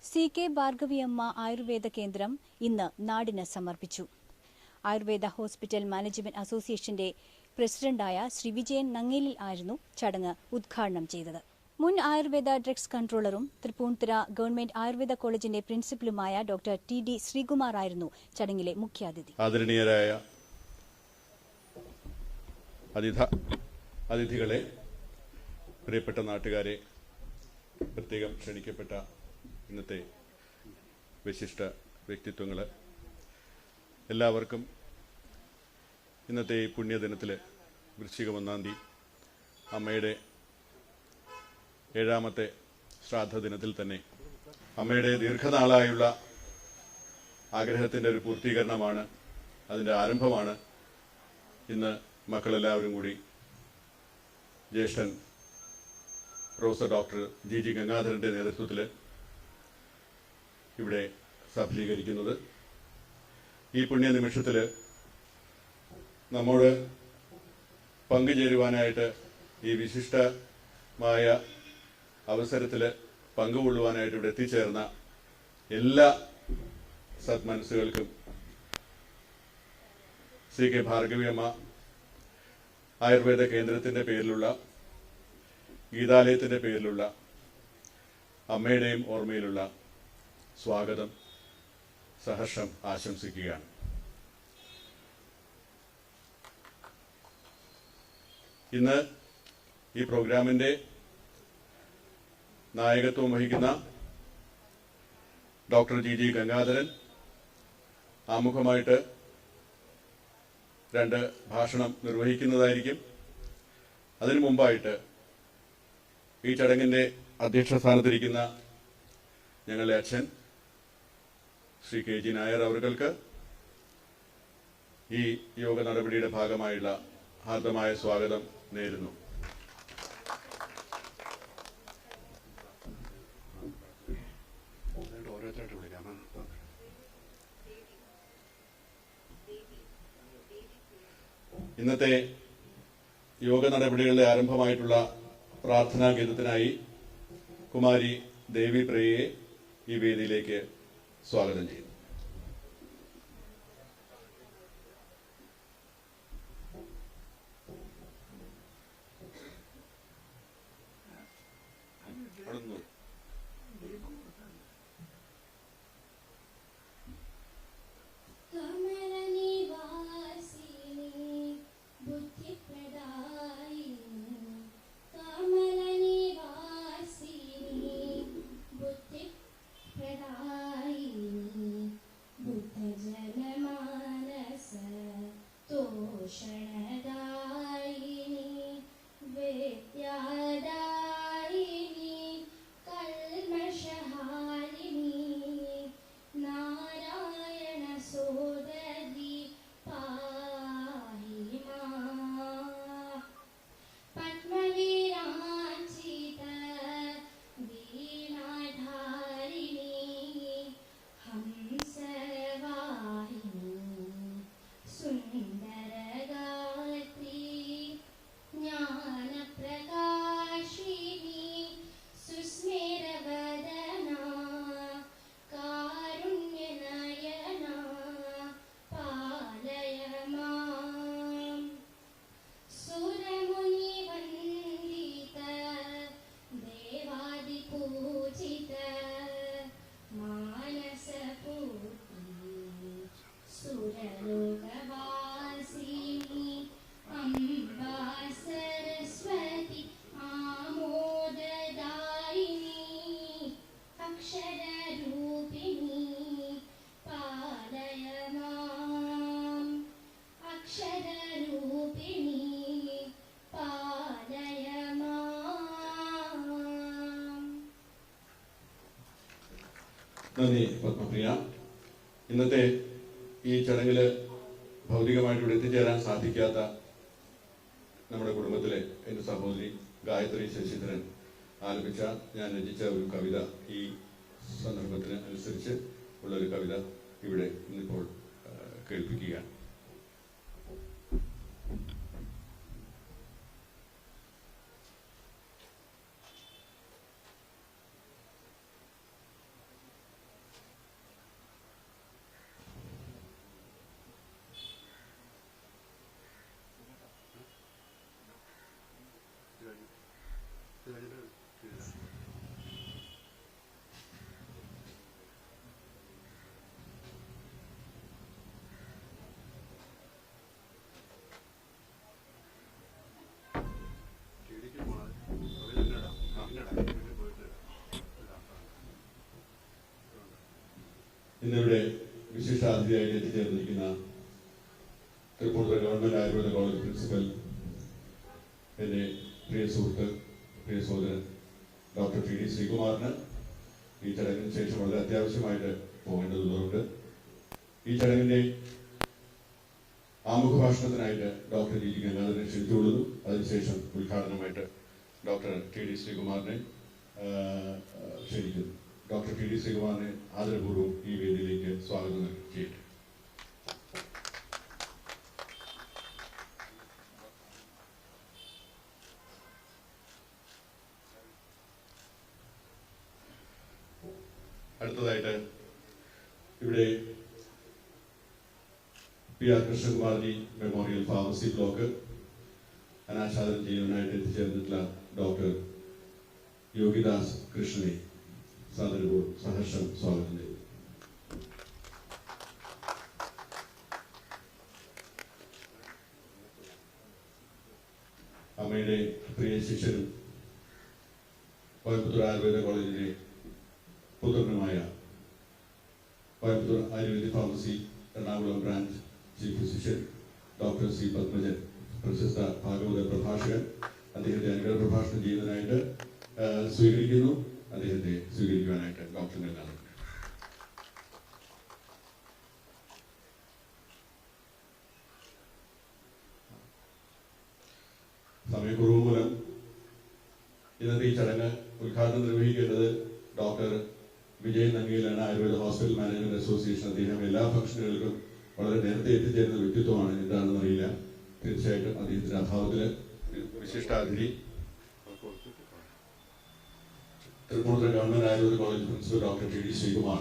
CK Bhargaviamma Ayurveda കേന്ദ്രം ഇന്ന് നാടിന് സമർപ്പിച്ചു. ആയുർവേദ ഹോസ്പിറ്റൽ മാനേജ്മെന്റ് അസോസിയേഷന്റെ പ്രസിഡന്റായ ശ്രീ വിജയൻ നങ്ങേലിൽ ആയിരുന്നു ചടങ്ങ് ഉദ്ഘാടനം ചെയ്തത്. മുൻ ആയുർവേദ ഡ്രഗ്സ് കൺട്രോളറും തൃപ്പൂണിത്തുറ ഗവൺമെന്റ് ആയുർവേദ കോളേജിന്റെ പ്രിൻസിപ്പലുമായ ഡോക്ടർ TD ശ്രീകുമാർ ആയിരുന്നു ചടങ്ങിലെ മുഖ്യാതിഥി. ആദരണീയരായ അതിഥികളെ, പ്രിയപ്പെട്ട നാട്ടുകാരെ, പ്രത്യേകം ക്ഷണിക്കപ്പെട്ട ഇന്നത്തെ വിശിഷ്ട വ്യക്തിത്വങ്ങൾ, എല്ലാവർക്കും ഇന്നത്തെ ഈ പുണ്യദിനത്തിൽ വൃശ്ചികം 1-ാം തീയതി അമ്മയുടെ 7ാമത്തെ ശ്രാദ്ധ ദിനത്തിൽ തന്നെ അമ്മയുടെ ദീർഘനാളായുള്ള ആഗ്രഹത്തിൻ്റെ ഒരു പൂർത്തീകരണമാണ്, അതിൻ്റെ ആരംഭമാണ് ഇന്ന് മക്കളെല്ലാവരും കൂടി ജ്യേഷ്ഠൻ പ്രൊഫസർ ഡോക്ടർ GG ഗംഗാധരൻ്റെ നേതൃത്വത്തിൽ ഇവിടെ സഫലീകരിക്കുന്നത്. ഈ പുണ്യനിമിഷത്തിൽ നമ്മോട് പങ്കുചേരുവാനായിട്ട്, ഈ വിശിഷ്ടമായ അവസരത്തിൽ പങ്കുകൊള്ളുവാനായിട്ട് ഇവിടെ എത്തിച്ചേർന്ന എല്ലാ സന്മനസ്സുകൾക്കും CK ഭാർഗവിയമ്മ ആയുർവേദ കേന്ദ്രത്തിൻ്റെ പേരിലുള്ള, ഗീതാലയത്തിൻ്റെ പേരിലുള്ള അമ്മയുടെയും ഓർമ്മയിലുള്ള സ്വാഗതം സഹർഷം ആശംസിക്കുകയാണ്. ഇന്ന് ഈ പ്രോഗ്രാമിൻ്റെ നായകത്വം വഹിക്കുന്ന ഡോക്ടർ GG ഗംഗാധരൻ ആമുഖമായിട്ട് 2 ഭാഷണം നിർവഹിക്കുന്നതായിരിക്കും. അതിനു മുമ്പായിട്ട് ഈ ചടങ്ങിൻ്റെ അധ്യക്ഷ സ്ഥാനത്തിരിക്കുന്ന ഞങ്ങളുടെ അച്ഛൻ ശ്രീ KG നായർ അവർക്ക് ഈ യോഗ നടപടിയുടെ ഭാഗമായുള്ള ഹാർദമായ സ്വാഗതം നേരുന്നു. ഇന്നത്തെ യോഗ നടപടികളുടെ ആരംഭമായിട്ടുള്ള പ്രാർത്ഥനാ ഗീതത്തിനായി കുമാരി ദേവി പ്രിയയെ ഈ വേദിയിലേക്ക് സ്വാഗതം ചെയ്യുന്നു. നന്ദി പത്മപ്രിയ. ഇന്നത്തെ ഈ ചടങ്ങിൽ ഭൗതികമായിട്ട് ഇവിടെ എത്തിച്ചേരാൻ സാധിക്കാത്ത നമ്മുടെ കുടുംബത്തിലെ എൻ്റെ സഹോദരി ഗായത്രി ശശിധരൻ ആലപിച്ച, ഞാൻ രചിച്ച ഒരു കവിത ഈ സന്ദർഭത്തിന് അനുസരിച്ച് ഉള്ളൊരു കവിത ഇവിടെ ഇന്നിപ്പോൾ കേൾപ്പിക്കുകയാണ്. അതിഥിയായിട്ട് എത്തിച്ചേർന്നിരിക്കുന്ന Tripunithura government Ayurveda college principal, എൻ്റെ പ്രിയ സുഹൃത്ത്, പ്രിയ സഹോദരൻ ഡോക്ടർ ടി ഡി ശ്രീകുമാറിന് ഈ ചടങ്ങിന് ശേഷം വളരെ അത്യാവശ്യമായിട്ട് പോകേണ്ടതുള്ളതുകൊണ്ട് ഈ ചടങ്ങിൻ്റെ ആമുഖ ഭാഷണത്തിനായിട്ട് ഡോക്ടർ ജി ഗംഗാധരനെ ക്ഷണിച്ചുകൊള്ളുന്നു. അതിനുശേഷം ഉദ്ഘാടനമായിട്ട് ഡോക്ടർ ടി ഡി ശ്രീകുമാറിനെ ക്ഷണിക്കുന്നു. ഡോക്ടർ ടി ഡി ശ്രീകുമാറിനെ ആദരപൂർവ്വം ഈ വേദിയിലേക്ക് സ്വാഗതം ചെയ്യട്ടെ. അടുത്തതായിട്ട് ഇവിടെ P R Krishnakumarji memorial pharmacy block അനാച്ഛാദനം ചെയ്യുവാനായിട്ട് എത്തിച്ചേർന്നിട്ടുള്ള ഡോക്ടർ യോഗിദാസ് കൃഷ്ണനെ സാദരപൂർവ്വം സഹർഷം സ്വാഗതം ചെയ്തു. അമ്മയുടെ പ്രിയ ശിഷ്യനും കോയമ്പത്തൂർ ആയുർവേദ കോളേജിലെ പുത്രനുമായ Coimbatore ayurvedic pharmacy Ernakulam branch chief physician doctor C Padmajan, പ്രശസ്ത ഭാഗവത പ്രഭാഷകൻ, അദ്ദേഹത്തെ അനുഗ്രഹ പ്രഭാഷണം ചെയ്യുന്നതിനായിട്ട് സ്വീകരിക്കുന്നു. അദ്ദേഹത്തെ സ്വീകരിക്കുവാനായിട്ട് ഡോക്ടർ ഗംഗാധരൻ. സമയക്കുറവ് മൂലം ഇന്നത്തെ ഈ ചടങ്ങ് ഉദ്ഘാടനം നിർവഹിക്കേണ്ടത് ഡോക്ടർ വിജയൻ നങ്ങിയിലാണ്, ആയുർവേദ ഹോസ്പിറ്റൽ മാനേജ്മെന്റ് അസോസിയേഷൻ. അദ്ദേഹം എല്ലാ ഫംഗ്ഷനുകൾക്കും വളരെ നേരത്തെ എത്തിച്ചേരുന്ന വ്യക്തിത്വമാണ്. എന്താണെന്ന് അറിയില്ല. തീർച്ചയായിട്ടും അദ്ദേഹത്തിന്റെ അഭാവത്തിൽ വിശിഷ്ടാതിഥി Tripunithura government Ayurveda college principal doctor T D Sreekumar,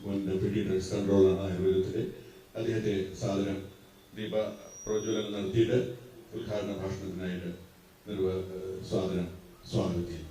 മുൻ ഡെപ്യൂട്ടി ഡ്രഗ്സ് കൺട്രോളറാണ് ആയുർവേദത്തിലെ. അദ്ദേഹത്തെ സാദരം ദീപ പ്രോജ്വലനം നടത്തിയിട്ട് ഉദ്ഘാടന ഭാഷണത്തിനായിട്ട് സ്വാഗതം ചെയ്തു.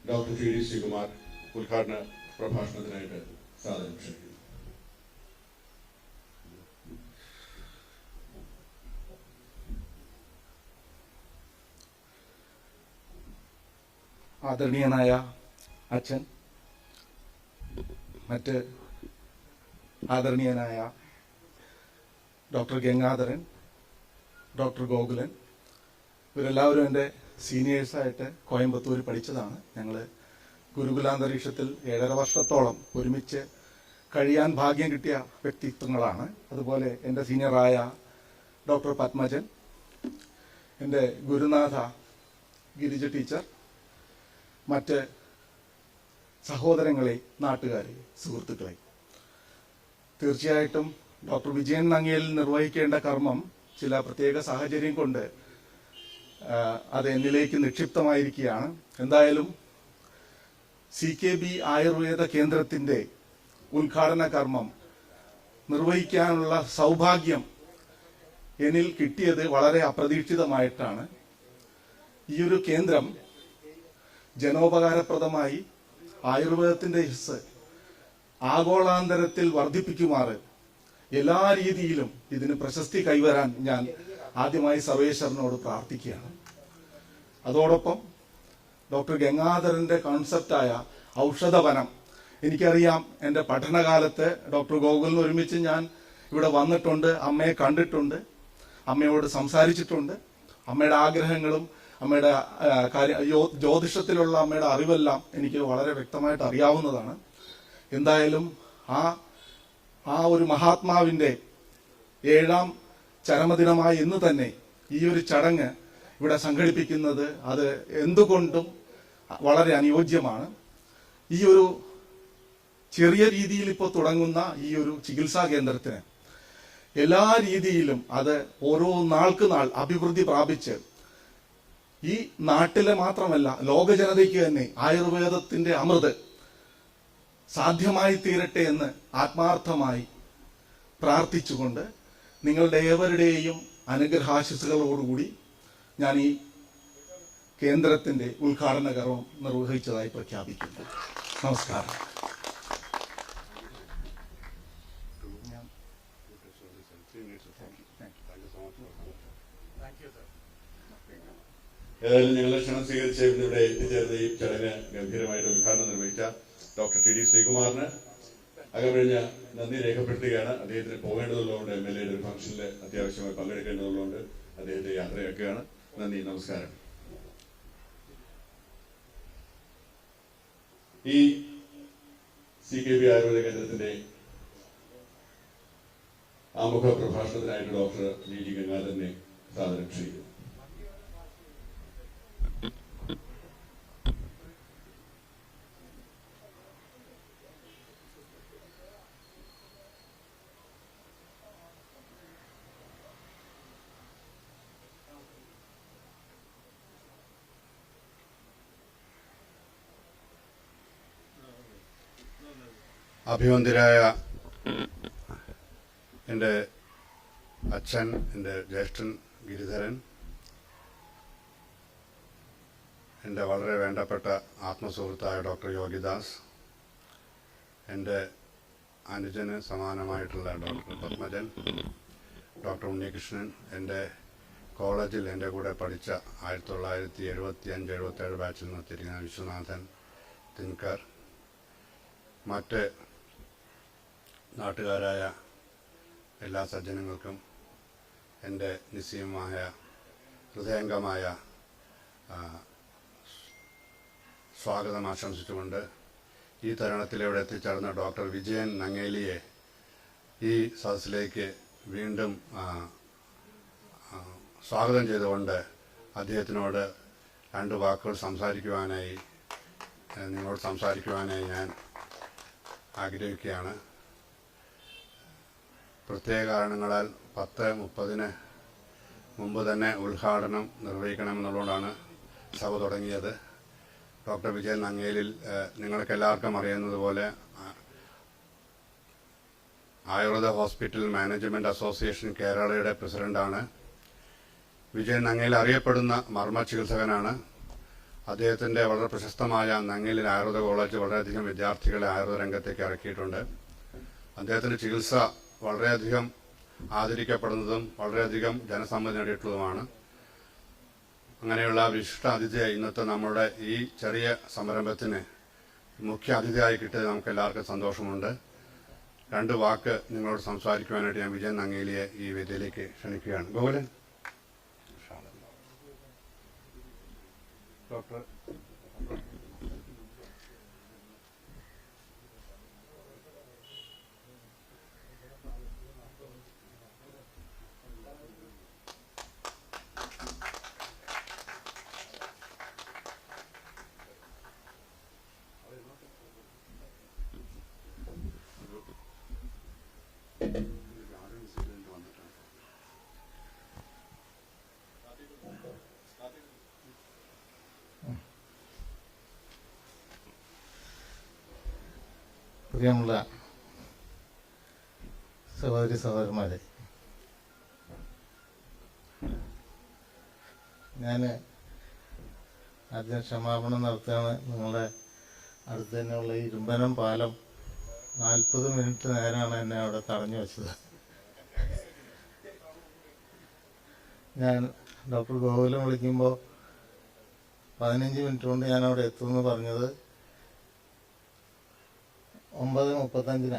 ഡോക്ടർ ടി ഡി ശ്രീകുമാർ ഉദ്ഘാടന പ്രഭാഷണത്തിനായിട്ട് സാദരം ക്ഷണിക്കുന്നു. ആദരണീയനായ അച്ഛൻ, മറ്റ് ആദരണീയനായ ഡോക്ടർ ഗംഗാധരൻ, ഡോക്ടർ ഗോകുലൻ, ഇവരെല്ലാവരും എൻ്റെ സീനിയേഴ്സായിട്ട് കോയമ്പത്തൂർ പഠിച്ചതാണ്. ഞങ്ങൾ ഗുരുകുലാന്തരീക്ഷത്തിൽ 7.5 വർഷത്തോളം ഒരുമിച്ച് കഴിയാൻ ഭാഗ്യം കിട്ടിയ വ്യക്തിത്വങ്ങളാണ്. അതുപോലെ എൻ്റെ സീനിയറായ ഡോക്ടർ പത്മജൻ, എൻ്റെ ഗുരുനാഥ ഗിരിജ ടീച്ചർ, മറ്റ് സഹോദരങ്ങളെ, നാട്ടുകാരെ, സുഹൃത്തുക്കളെ, തീർച്ചയായിട്ടും ഡോക്ടർ വിജയൻ നങ്ങിയിൽ നിർവഹിക്കേണ്ട കർമ്മം ചില പ്രത്യേക സാഹചര്യം കൊണ്ട് അത് എന്നിലേക്ക് നിക്ഷിപ്തമായിരിക്കുകയാണ്. എന്തായാലും CKB ആയുർവേദ കേന്ദ്രത്തിന്റെ ഉദ്ഘാടന കർമ്മം നിർവഹിക്കാനുള്ള സൗഭാഗ്യം എന്നിൽ കിട്ടിയത് വളരെ അപ്രതീക്ഷിതമായിട്ടാണ്. ഈ ഒരു കേന്ദ്രം ജനോപകാരപ്രദമായി ആയുർവേദത്തിന്റെ യശസ്സ് ആഗോളാന്തരത്തിൽ വർദ്ധിപ്പിക്കുമാറ് എല്ലാ രീതിയിലും ഇതിന് പ്രശസ്തി കൈവരാൻ ഞാൻ ആദ്യമായി സർവേശ്വരനോട് പ്രാർത്ഥിക്കുകയാണ്. അതോടൊപ്പം ഡോക്ടർ ഗംഗാധരന്റെ കോൺസെപ്റ്റായ ഔഷധവനം, എനിക്കറിയാം, എൻ്റെ പഠനകാലത്ത് ഡോക്ടർ ഗോകുലിന് ഒരുമിച്ച് ഞാൻ ഇവിടെ വന്നിട്ടുണ്ട്, അമ്മയെ കണ്ടിട്ടുണ്ട്, അമ്മയോട് സംസാരിച്ചിട്ടുണ്ട്. അമ്മയുടെ ആഗ്രഹങ്ങളും അമ്മയുടെ ജ്യോതിഷത്തിലുള്ള അമ്മയുടെ അറിവെല്ലാം എനിക്ക് വളരെ വ്യക്തമായിട്ട് അറിയാവുന്നതാണ്. എന്തായാലും ആ ഒരു മഹാത്മാവിന്റെ 7ാം ചരമദിനമായ ഇന്ന് തന്നെ ഈ ഒരു ചടങ്ങ് ഇവിടെ സംഘടിപ്പിക്കുന്നത് അത് എന്തുകൊണ്ടും വളരെ അനുയോജ്യമാണ്. ഈ ഒരു ചെറിയ രീതിയിൽ ഇപ്പോൾ തുടങ്ങുന്ന ഈ ഒരു ചികിത്സാ കേന്ദ്രത്തിന് എല്ലാ രീതിയിലും അത് ഓരോ നാൾക്ക് നാൾ അഭിവൃദ്ധി പ്രാപിച്ച് ഈ നാട്ടിലെ മാത്രമല്ല ലോക ജനതയ്ക്ക് തന്നെ ആയുർവേദത്തിന്റെ അമൃത് സാധ്യമായി തീരട്ടെ എന്ന് ആത്മാർത്ഥമായി പ്രാർത്ഥിച്ചുകൊണ്ട് നിങ്ങളുടെ ഏവരുടെയും അനുഗ്രഹാശിസുകളോടുകൂടി ഞാൻ ഈ കേന്ദ്രത്തിന്റെ ഉദ്ഘാടന കർമ്മം നിർവഹിച്ചതായി പ്രഖ്യാപിക്കുന്നു. നമസ്കാരം. ഏതായാലും ഞങ്ങളെ ക്ഷണം സ്വീകരിച്ച് ഇവിടെ എത്തിച്ചേർന്ന ഈ ചടങ്ങ് ഗംഭീരമായിട്ട് ഉദ്ഘാടനം നിർവഹിച്ച ഡോക്ടർ ടി.ഡി. ശ്രീകുമാറിന് അകമഴിഞ്ഞ നന്ദി രേഖപ്പെടുത്തുകയാണ്. അദ്ദേഹത്തിന് പോകേണ്ടതുള്ളതുകൊണ്ട് MLA ഒരു ഫംഗ്ഷനിൽ അത്യാവശ്യമായി പങ്കെടുക്കേണ്ടതുള്ളതുകൊണ്ട് അദ്ദേഹത്തെ യാത്രയാക്കുകയാണ്. നന്ദി, നമസ്കാരം. ഈ CKB ആയുർവേദ കേന്ദ്രത്തിന്റെ ആമുഖ പ്രഭാഷണത്തിനായിട്ട് ഡോക്ടർ G.G. ഗംഗാധരനെ സാദരം ക്ഷണിക്കുന്നു. അഭിവന്ദ്യരായ എൻ്റെ അച്ഛൻ, എൻ്റെ ജ്യേഷ്ഠൻ ഗിരിധരൻ, എൻ്റെ വളരെ വേണ്ടപ്പെട്ട ആത്മസുഹൃത്തായ ഡോക്ടർ യോഗിദാസ്, എൻ്റെ അനുജന് സമാനമായിട്ടുള്ള ഡോക്ടർ പത്മജൻ, ഡോക്ടർ ഉണ്ണികൃഷ്ണൻ, എൻ്റെ കോളേജിൽ എൻ്റെ കൂടെ പഠിച്ച 1975-77 ബാച്ചിൽ നിർത്തിയിരിക്കുന്ന വിശ്വനാഥൻ തിൻകർ, മറ്റ് നാട്ടുകാരായ എല്ലാ സജ്ജനങ്ങൾക്കും എൻ്റെ നിസ്സീമമായ ഹൃദയംഗമായ സ്വാഗതം ആശംസിച്ചുകൊണ്ട് ഈ തരുണത്തിൽ ഇവിടെ എത്തിച്ചേർന്ന ഡോക്ടർ വിജയൻ നങ്ങേലിയെ ഈ സദസ്സിലേക്ക് വീണ്ടും സ്വാഗതം ചെയ്തുകൊണ്ട് അദ്ദേഹത്തിനോട് 2 വാക്കുകൾ നിങ്ങളോട് സംസാരിക്കുവാനായി ഞാൻ ആഗ്രഹിക്കുകയാണ്. പ്രത്യേക കാരണങ്ങളാൽ 10:30 മുമ്പ് തന്നെ ഉദ്ഘാടനം നിർവഹിക്കണമെന്നുള്ളതുകൊണ്ടാണ് സഭ തുടങ്ങിയത്. ഡോക്ടർ വിജയൻ നങ്ങേലിൽ നിങ്ങൾക്ക് എല്ലാവർക്കും അറിയുന്നതുപോലെ ആയുർവേദ ഹോസ്പിറ്റൽ മാനേജ്മെന്റ് അസോസിയേഷൻ കേരളയുടെ പ്രസിഡന്റാണ്. വിജയൻ നങ്ങേൽ അറിയപ്പെടുന്ന മർമ്മ ചികിത്സകനാണ്. അദ്ദേഹത്തിൻ്റെ വളരെ പ്രശസ്തമായ നങ്ങേലിൽ ആയുർവേദ കോളേജ് വളരെയധികം വിദ്യാർത്ഥികളെ ആയുർവേദ രംഗത്തേക്ക് ഇറക്കിയിട്ടുണ്ട്. അദ്ദേഹത്തിൻ്റെ ചികിത്സ വളരെയധികം ആദരിക്കപ്പെടുന്നതും വളരെയധികം ജനസമ്മതി നേടിയിട്ടുള്ളതുമാണ്. അങ്ങനെയുള്ള വിശിഷ്ട അതിഥിയായി ഇന്നത്തെ നമ്മുടെ ഈ ചെറിയ സംരംഭത്തിന് മുഖ്യ അതിഥിയായി കിട്ടിയത് നമുക്ക് എല്ലാവർക്കും സന്തോഷമുണ്ട്. 2 വാക്ക് നിങ്ങളോട് സംസാരിക്കുവാനായിട്ട് ഞാൻ വിജയൻ നങ്ങേലിയെ ഈ വേദിയിലേക്ക് ക്ഷണിക്കുകയാണ്. ഗോകുലൻ ഡോക്ടർ പ്രിയമുള്ള സഹോദരി സഹോദരന്മാരെ, ഞാൻ ആദ്യം ക്ഷമാപണം നടത്തുകയാണ്. നിങ്ങളുടെ അടുത്ത് തന്നെയുള്ള ഈ ഇരുമ്പനം പാലം 40 മിനിറ്റ് നേരമാണ് എന്നെ അവിടെ തടഞ്ഞു വെച്ചത്. ഞാൻ ഡോക്ടർ ഗോകുലം വിളിക്കുമ്പോൾ 15 മിനിറ്റ് കൊണ്ട് ഞാൻ അവിടെ എത്തുമെന്ന് പറഞ്ഞത് 9:35.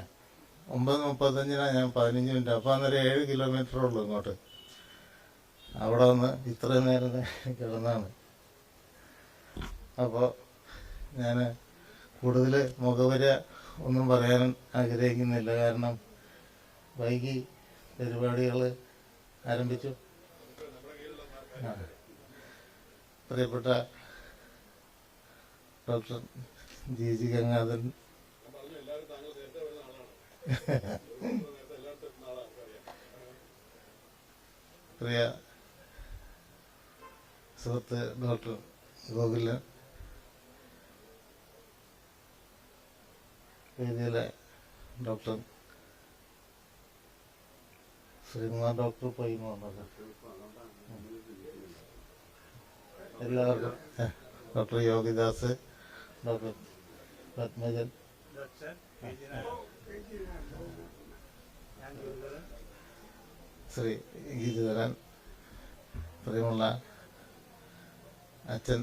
9:35 ഞാൻ 15 മിനിറ്റ്. അപ്പോൾ അന്നേരം 7 കിലോമീറ്ററേ ഉള്ളൂ ഇങ്ങോട്ട്. അവിടെ വന്ന് ഇത്രയും നേരം കിടന്നാണ്. അപ്പോൾ ഞാൻ കൂടുതൽ മുഖവര ഒന്നും പറയാൻ ആഗ്രഹിക്കുന്നില്ല. കാരണം വൈകി പരിപാടികൾ ആരംഭിച്ചു. പ്രിയപ്പെട്ട ഡോക്ടർ ജി ഗംഗാധരൻ, പ്രിയ സുഹൃത്ത് ഡോക്ടർ ഗോകുലൻ, വേദിയിലെ ഡോക്ടർ ശ്രീകുമാർ ഡോക്ടർ പോയി എല്ലാവർക്കും, ഡോക്ടർ യോഗിദാസ്, ഡോക്ടർ പത്മജൻ, ശ്രീ ഗിരിധരൻ, പ്രിയമുള്ള അച്ഛൻ,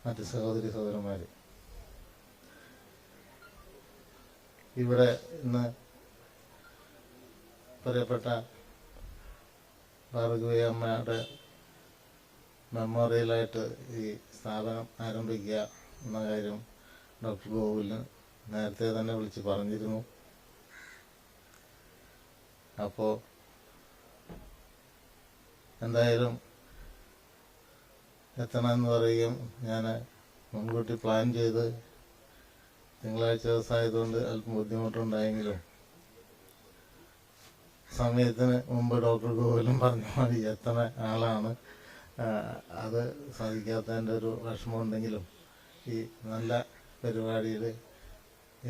മറ്റ് സഹോദരി സഹോദരന്മാര്, ഇവിടെ ഇന്ന് പ്രിയപ്പെട്ട ഭാർഗവി അമ്മയുടെ മെമ്മോറിയലായിട്ട് ഈ സ്ഥാപനം ആരംഭിക്കുക എന്ന കാര്യം ഡോക്ടർ ഗോകുലിന് നേരത്തെ തന്നെ വിളിച്ച് പറഞ്ഞിരുന്നു. അപ്പോൾ എന്തായാലും എത്തണമെന്ന് പറയുകയും ഞാൻ മുൻകൂട്ടി പ്ലാൻ ചെയ്ത് തിങ്കളാഴ്ച ദിവസമായതുകൊണ്ട് അല്പം ബുദ്ധിമുട്ടുണ്ടായെങ്കിലും സമയത്തിന് മുമ്പ് ഡോക്ടർ ഗോകുലം പറഞ്ഞ മതി എത്തണ ആളാണ്. അത് സാധിക്കാത്തതിൻ്റെ ഒരു വിഷമമുണ്ടെങ്കിലും ഈ നല്ല പരിപാടിയിൽ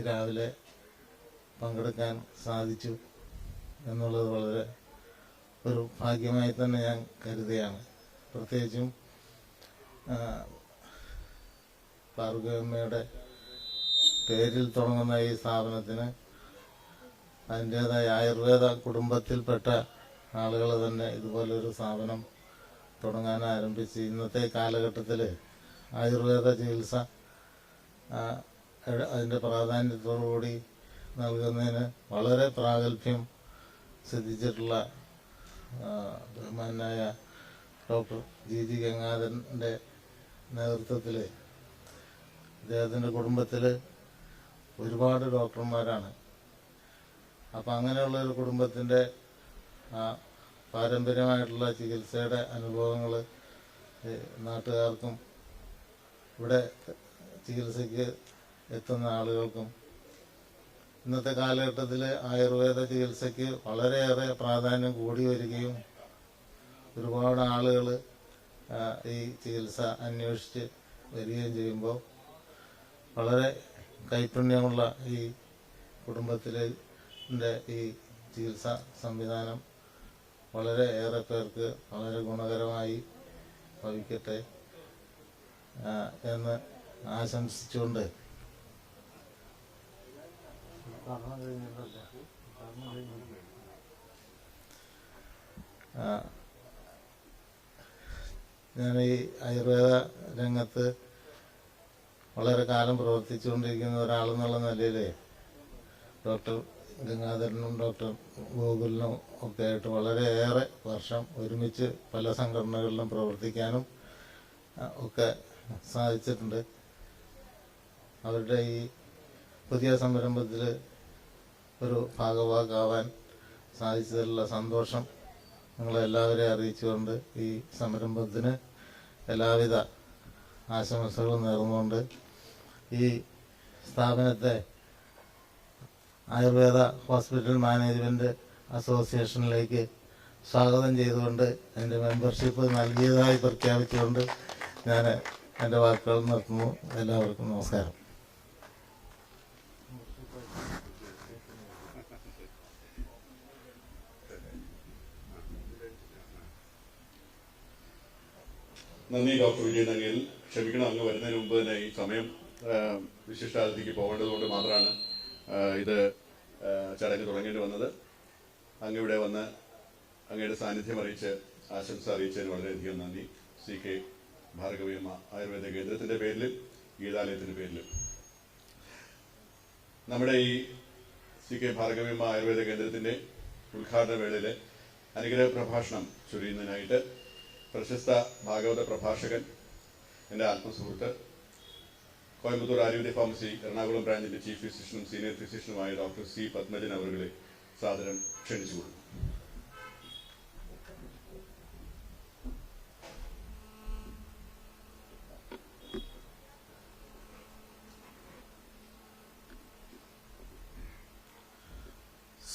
രാവിലെ പങ്കെടുക്കാൻ സാധിച്ചു എന്നുള്ളത് വളരെ ഒരു ഭാഗ്യമായി തന്നെ ഞാൻ കരുതുകയാണ്. പ്രത്യേകിച്ചും ഭാർഗവമ്മയുടെ പേരിൽ തുടങ്ങുന്ന ഈ സ്ഥാപനത്തിന് അതിൻ്റേതായ ആയുർവേദ കുടുംബത്തിൽപ്പെട്ട ആളുകൾ തന്നെ ഇതുപോലൊരു സ്ഥാപനം തുടങ്ങാൻ ആരംഭിച്ച് ഇന്നത്തെ കാലഘട്ടത്തിൽ ആയുർവേദ ചികിത്സ അതിൻ്റെ പ്രാധാന്യത്തോടുകൂടി നൽകുന്നതിന് വളരെ പ്രാഗൽഭ്യം സിദ്ധിച്ചിട്ടുള്ള ബഹുമാനായ ഡോക്ടർ ജി ഗംഗാധരൻ്റെ നേതൃത്വത്തിൽ അദ്ദേഹത്തിൻ്റെ കുടുംബത്തിൽ ഒരുപാട് ഡോക്ടർമാരാണ്. അപ്പം അങ്ങനെയുള്ളൊരു കുടുംബത്തിൻ്റെ പാരമ്പര്യമായിട്ടുള്ള ചികിത്സയുടെ അനുഭവങ്ങൾ നാട്ടുകാർക്കും ഇവിടെ ചികിത്സയ്ക്ക് എത്തുന്ന ആളുകൾക്കും ഇന്നത്തെ കാലഘട്ടത്തിൽ ആയുർവേദ ചികിത്സയ്ക്ക് വളരെയേറെ പ്രാധാന്യം കൂടി വരികയും ഒരുപാട് ആളുകൾ ഈ ചികിത്സ അന്വേഷിച്ച് വരികയും ചെയ്യുമ്പോൾ വളരെ കൈപുണ്യമുള്ള ഈ കുടുംബത്തിലെ ഈ ചികിത്സാ സംവിധാനം വളരെ ഏറെ പേർക്ക് വളരെ ഗുണകരമായി ഭവിക്കട്ടെ എന്ന് ആശംസിച്ചുകൊണ്ട് ഞാൻ ഈ ആയുർവേദ രംഗത്ത് വളരെ കാലം പ്രവർത്തിച്ചുകൊണ്ടിരിക്കുന്ന ഒരാളെന്നുള്ള നിലയിൽ ഡോക്ടർ ഗംഗാധരനും ഡോക്ടർ ഗോകുലിനും ഒക്കെ ആയിട്ട് വളരെയേറെ വർഷം ഒരുമിച്ച് പല സംഘടനകളിലും പ്രവർത്തിക്കാനും ഒക്കെ സാധിച്ചിട്ടുണ്ട്. അവരുടെ ഈ പുതിയ സംരംഭത്തിൽ ഒരു ഭാഗവാക്കാവാൻ സാധിച്ചതിലുള്ള സന്തോഷം നിങ്ങളെല്ലാവരെയും അറിയിച്ചുകൊണ്ട് ഈ സംരംഭത്തിന് എല്ലാവിധ ആശംസകളും നേർന്നുകൊണ്ട് ഈ സ്ഥാപനത്തെ ആയുർവേദ ഹോസ്പിറ്റൽ മാനേജ്മെൻറ്റ് അസോസിയേഷനിലേക്ക് സ്വാഗതം ചെയ്തുകൊണ്ട് എൻ്റെ മെമ്പർഷിപ്പ് നൽകിയതായി പ്രഖ്യാപിച്ചുകൊണ്ട് ഞാൻ എൻ്റെ വാക്കുകൾ നിർത്തുന്നു. എല്ലാവർക്കും നമസ്കാരം. നന്ദി ഡോക്ടർ വിജയൻ നങ്ങിയിൽ. ക്ഷമിക്കണം, അങ്ങ് വരുന്നതിന് മുമ്പ് തന്നെ ഈ സമയം വിശിഷ്ടാതിഥിക്ക് പോകേണ്ടതുകൊണ്ട് മാത്രമാണ് ഇത് ചടങ്ങ് തുടങ്ങേണ്ടി വന്നത്. അങ്ങിവിടെ വന്ന് അങ്ങയുടെ സാന്നിധ്യം അറിയിച്ച് ആശംസ അറിയിച്ചതിന് വളരെയധികം നന്ദി. CK ഭാർഗവിയമ്മ ആയുർവേദ കേന്ദ്രത്തിൻ്റെ പേരിലും ഗീതാലയത്തിൻ്റെ പേരിലും. നമ്മുടെ ഈ CK ഭാർഗവിയമ്മ ആയുർവേദ കേന്ദ്രത്തിൻ്റെ ഉദ്ഘാടന വേളയിൽ അനുഗ്രഹ പ്രഭാഷണം ചൊരിയുന്നതിനായിട്ട് പ്രശസ്ത ഭാഗവത പ്രഭാഷകൻ, എൻ്റെ ആത്മസുഹൃത്ത്, കോയമ്പത്തൂർ ആയുർവേദ ഫാർമസി എറണാകുളം ബ്രാഞ്ചിൻ്റെ ചീഫ് ഫിസിഷ്യനും സീനിയർ ഫിസിഷ്യനുമായ ഡോക്ടർ C. പത്മജൻ അവരുടെ സാദരം ക്ഷണിച്ചുകൊള്ളുന്നു.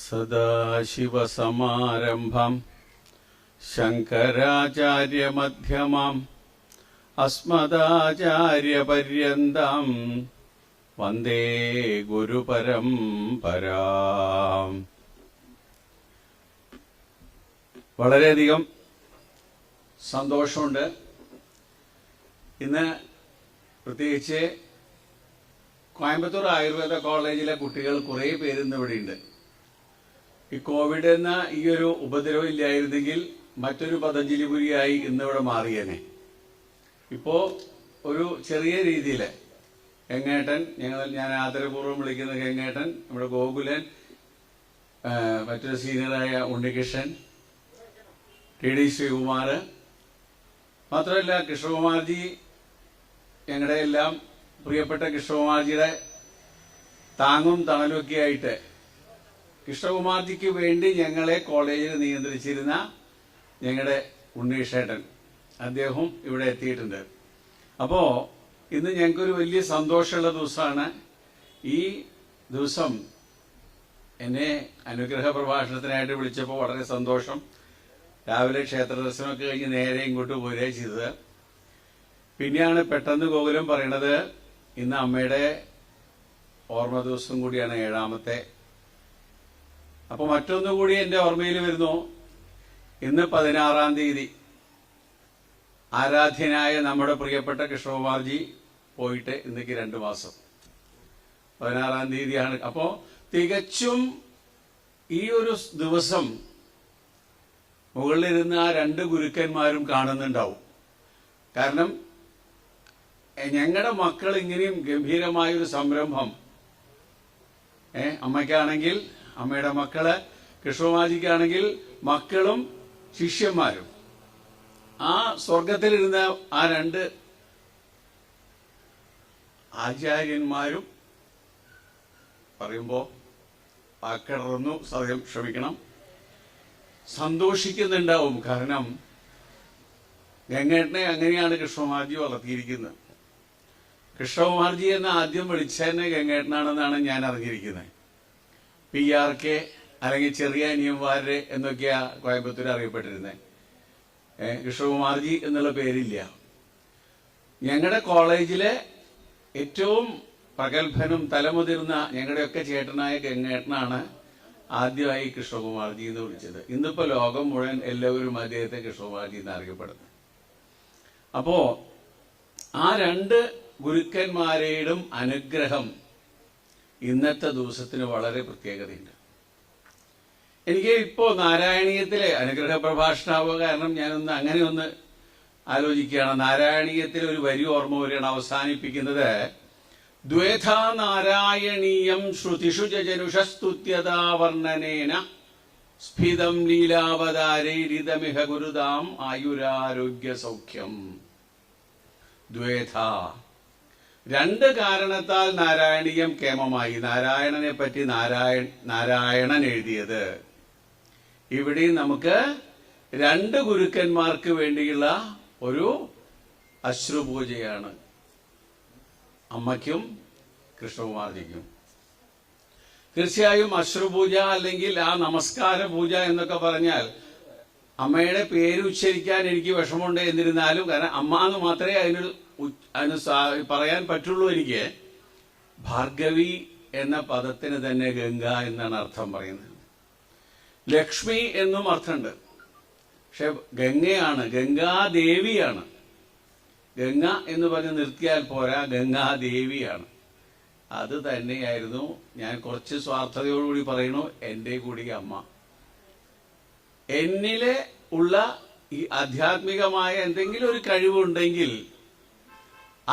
സദാശിവസമാരംഭം ശങ്കരാചാര്യമധ്യമാം അസ്മദാചാര്യപര്യന്താം വന്ദേ ഗുരുപരംപരാം. വളരെയധികം സന്തോഷമുണ്ട്. ഇന്ന് പ്രത്യേകിച്ച് കോയമ്പത്തൂർ ആയുർവേദ കോളേജിലെ കുട്ടികൾ കുറേ പേര് ഇന്ന് ഇവിടെയുണ്ട്. ഈ കോവിഡ് എന്ന ഈ ഒരു ഉപദ്രവം ഇല്ലായിരുന്നെങ്കിൽ മറ്റൊരു പതഞ്ജലിപുരിയായി ഇന്നിവിടെ മാറിയേനെ. ഇപ്പോൾ ഒരു ചെറിയ രീതിയിൽ ഗംഗേട്ടൻ, ഞാൻ ആദരപൂർവ്വം വിളിക്കുന്ന ഗംഗേട്ടൻ, നമ്മുടെ ഗോകുലൻ, മറ്റൊരു സീനിയറായ ഉണ്ണികൃഷ്ണൻ, TD ശ്രീകുമാർ, മാത്രമല്ല കൃഷ്ണകുമാർജി, ഞങ്ങളുടെ എല്ലാം പ്രിയപ്പെട്ട കൃഷ്ണകുമാർജിയുടെ താങ്ങും തണലുമൊക്കെ ആയിട്ട് കൃഷ്ണകുമാർജിക്ക് വേണ്ടി ഞങ്ങളെ കോളേജിൽ നിയന്ത്രിച്ചിരുന്ന ഞങ്ങളുടെ ഉണ്ണീഷേട്ടൻ, അദ്ദേഹം ഇവിടെ എത്തിയിട്ടുണ്ട്. അപ്പോൾ ഇന്ന് ഞങ്ങൾക്കൊരു വലിയ സന്തോഷമുള്ള ദിവസമാണ്. ഈ ദിവസം എന്നെ അനുഗ്രഹ പ്രഭാഷണത്തിനായിട്ട് വിളിച്ചപ്പോൾ വളരെ സന്തോഷം. രാവിലെ ക്ഷേത്ര ദർശനമൊക്കെ കഴിഞ്ഞ് നേരെ ഇങ്ങോട്ട് പോരുകയാണ് ചെയ്തത്. പിന്നെയാണ് പെട്ടെന്ന് ഗോകുലം പറയണത് ഇന്ന് അമ്മയുടെ ഓർമ്മ ദിവസം കൂടിയാണ്, 7ാമത്തെ. അപ്പോൾ മറ്റൊന്നുകൂടി എൻ്റെ ഓർമ്മയിൽ വരുന്നു. ഇന്ന് 16-ാം തീയതി ആരാധ്യനായ നമ്മുടെ പ്രിയപ്പെട്ട കൃഷ്ണകുമാർജി പോയിട്ട് ഇന്നേക്ക് 2 മാസം. 16-ാം തീയതിയാണ്. അപ്പോൾ തികച്ചും ഈ ഒരു ദിവസം മുകളിലിരുന്ന് ആ 2 ഗുരുക്കന്മാരും കാണുന്നുണ്ടാവും. കാരണം ഞങ്ങളുടെ മക്കൾ ഇങ്ങനെയും ഗംഭീരമായൊരു സംരംഭം, അമ്മയ്ക്കാണെങ്കിൽ അമ്മയുടെ മക്കള്, കൃഷ്ണകുമാർജിക്കാണെങ്കിൽ മക്കളും ശിഷ്യന്മാരും, ആ സ്വർഗത്തിലിരുന്ന ആ 2 ആചാര്യന്മാരും പറയുമ്പോൾ വാക്കിടറുന്നു, സത്യം ക്ഷമിക്കണം, സന്തോഷിക്കുന്നുണ്ടാവും. കാരണം ഗംഗേട്ടനെ അങ്ങനെയാണ് കൃഷ്ണകുമാർജി വളർത്തിയിരിക്കുന്നത്. കൃഷ്ണകുമാർജി എന്ന് ആദ്യം വിളിച്ചതന്നെ ഗംഗേട്ടനാണെന്നാണ് ഞാൻ അറിഞ്ഞിരിക്കുന്നത്. PRK അല്ലെങ്കിൽ ചെറിയ അനിയന്മാര് എന്നൊക്കെയാ കോയമ്പത്തൂർ അറിയപ്പെട്ടിരുന്നത്. കൃഷ്ണകുമാർജി എന്നുള്ള പേരില്ല. ഞങ്ങളുടെ കോളേജിലെ ഏറ്റവും പ്രഗത്ഭനും തലമുതിർന്ന ഞങ്ങളുടെയൊക്കെ ചേട്ടനായ ഗംഗേട്ടനാണ് ആദ്യമായി കൃഷ്ണകുമാർജി എന്ന് വിളിച്ചത്. ഇന്നിപ്പോ ലോകം മുഴുവൻ എല്ലാവരും അദ്ദേഹത്തെ കൃഷ്ണകുമാർജി എന്ന് അറിയപ്പെടുന്നു. അപ്പോ ആ 2 ഗുരുക്കന്മാരുടെയും അനുഗ്രഹം ഇന്നത്തെ ദിവസത്തിന് വളരെ പ്രത്യേകതയുണ്ട്. എനിക്ക് ഇപ്പോ നാരായണീയത്തിലെ അനുഗ്രഹ പ്രഭാഷണമാവുക കാരണം ഞാനൊന്ന് അങ്ങനെ ഒന്ന് ആലോചിക്കുകയാണ്. നാരായണീയത്തിൽ ഒരു വരി ഓർമ്മ വരികയാണ്, അവസാനിപ്പിക്കുന്നത് ദ്വേധാ നാരായണീയം ശ്രുതിഷു ജനുഷസ്തുത്യതാ വർണ്ണനേന സ്ഫിതം ലീലാവതാരൈരിതമിഹ ഗുരുതാം ആയുരാരോഗ്യ സൗഖ്യം. ദ്വേധ, 2 കാരണത്താൽ നാരായണീയം കേമമായി. നാരായണനെ പറ്റി നാരായണൻ എഴുതിയത്. ഇവിടെ നമുക്ക് 2 ഗുരുക്കന്മാർക്ക് വേണ്ടിയുള്ള ഒരു അശ്രുപൂജയാണ്, അമ്മയ്ക്കും കൃഷ്ണകുമാർജിക്കും. തീർച്ചയായും അശ്രുപൂജ അല്ലെങ്കിൽ ആ നമസ്കാര പൂജ എന്നൊക്കെ പറഞ്ഞാൽ അമ്മയുടെ പേര് ഉച്ചരിക്കാൻ എനിക്ക് വിഷമമുണ്ട്. എന്നിരുന്നാലും കാരണം അമ്മ എന്ന് മാത്രമേ അതിന് പറയാൻ പറ്റുള്ളൂ. എനിക്ക് ഭാർഗവി എന്ന പദത്തിന് തന്നെ ഗംഗ എന്നാണ് അർത്ഥം പറയുന്നത്. ലക്ഷ്മി എന്നും അർത്ഥമുണ്ട്. പക്ഷെ ഗംഗയാണ്, ഗംഗാദേവിയാണ്. ഗംഗ എന്ന് പറഞ്ഞ് നിർത്തിയാൽ പോരാ, ഗംഗാദേവിയാണ്. അത് തന്നെയായിരുന്നു, ഞാൻ കുറച്ച് സ്വാർത്ഥതയോടുകൂടി പറയുന്നു, എൻ്റെ കൂടി അമ്മ. എന്നിലെ ഉള്ള ഈ ആധ്യാത്മികമായ എന്തെങ്കിലും ഒരു കഴിവുണ്ടെങ്കിൽ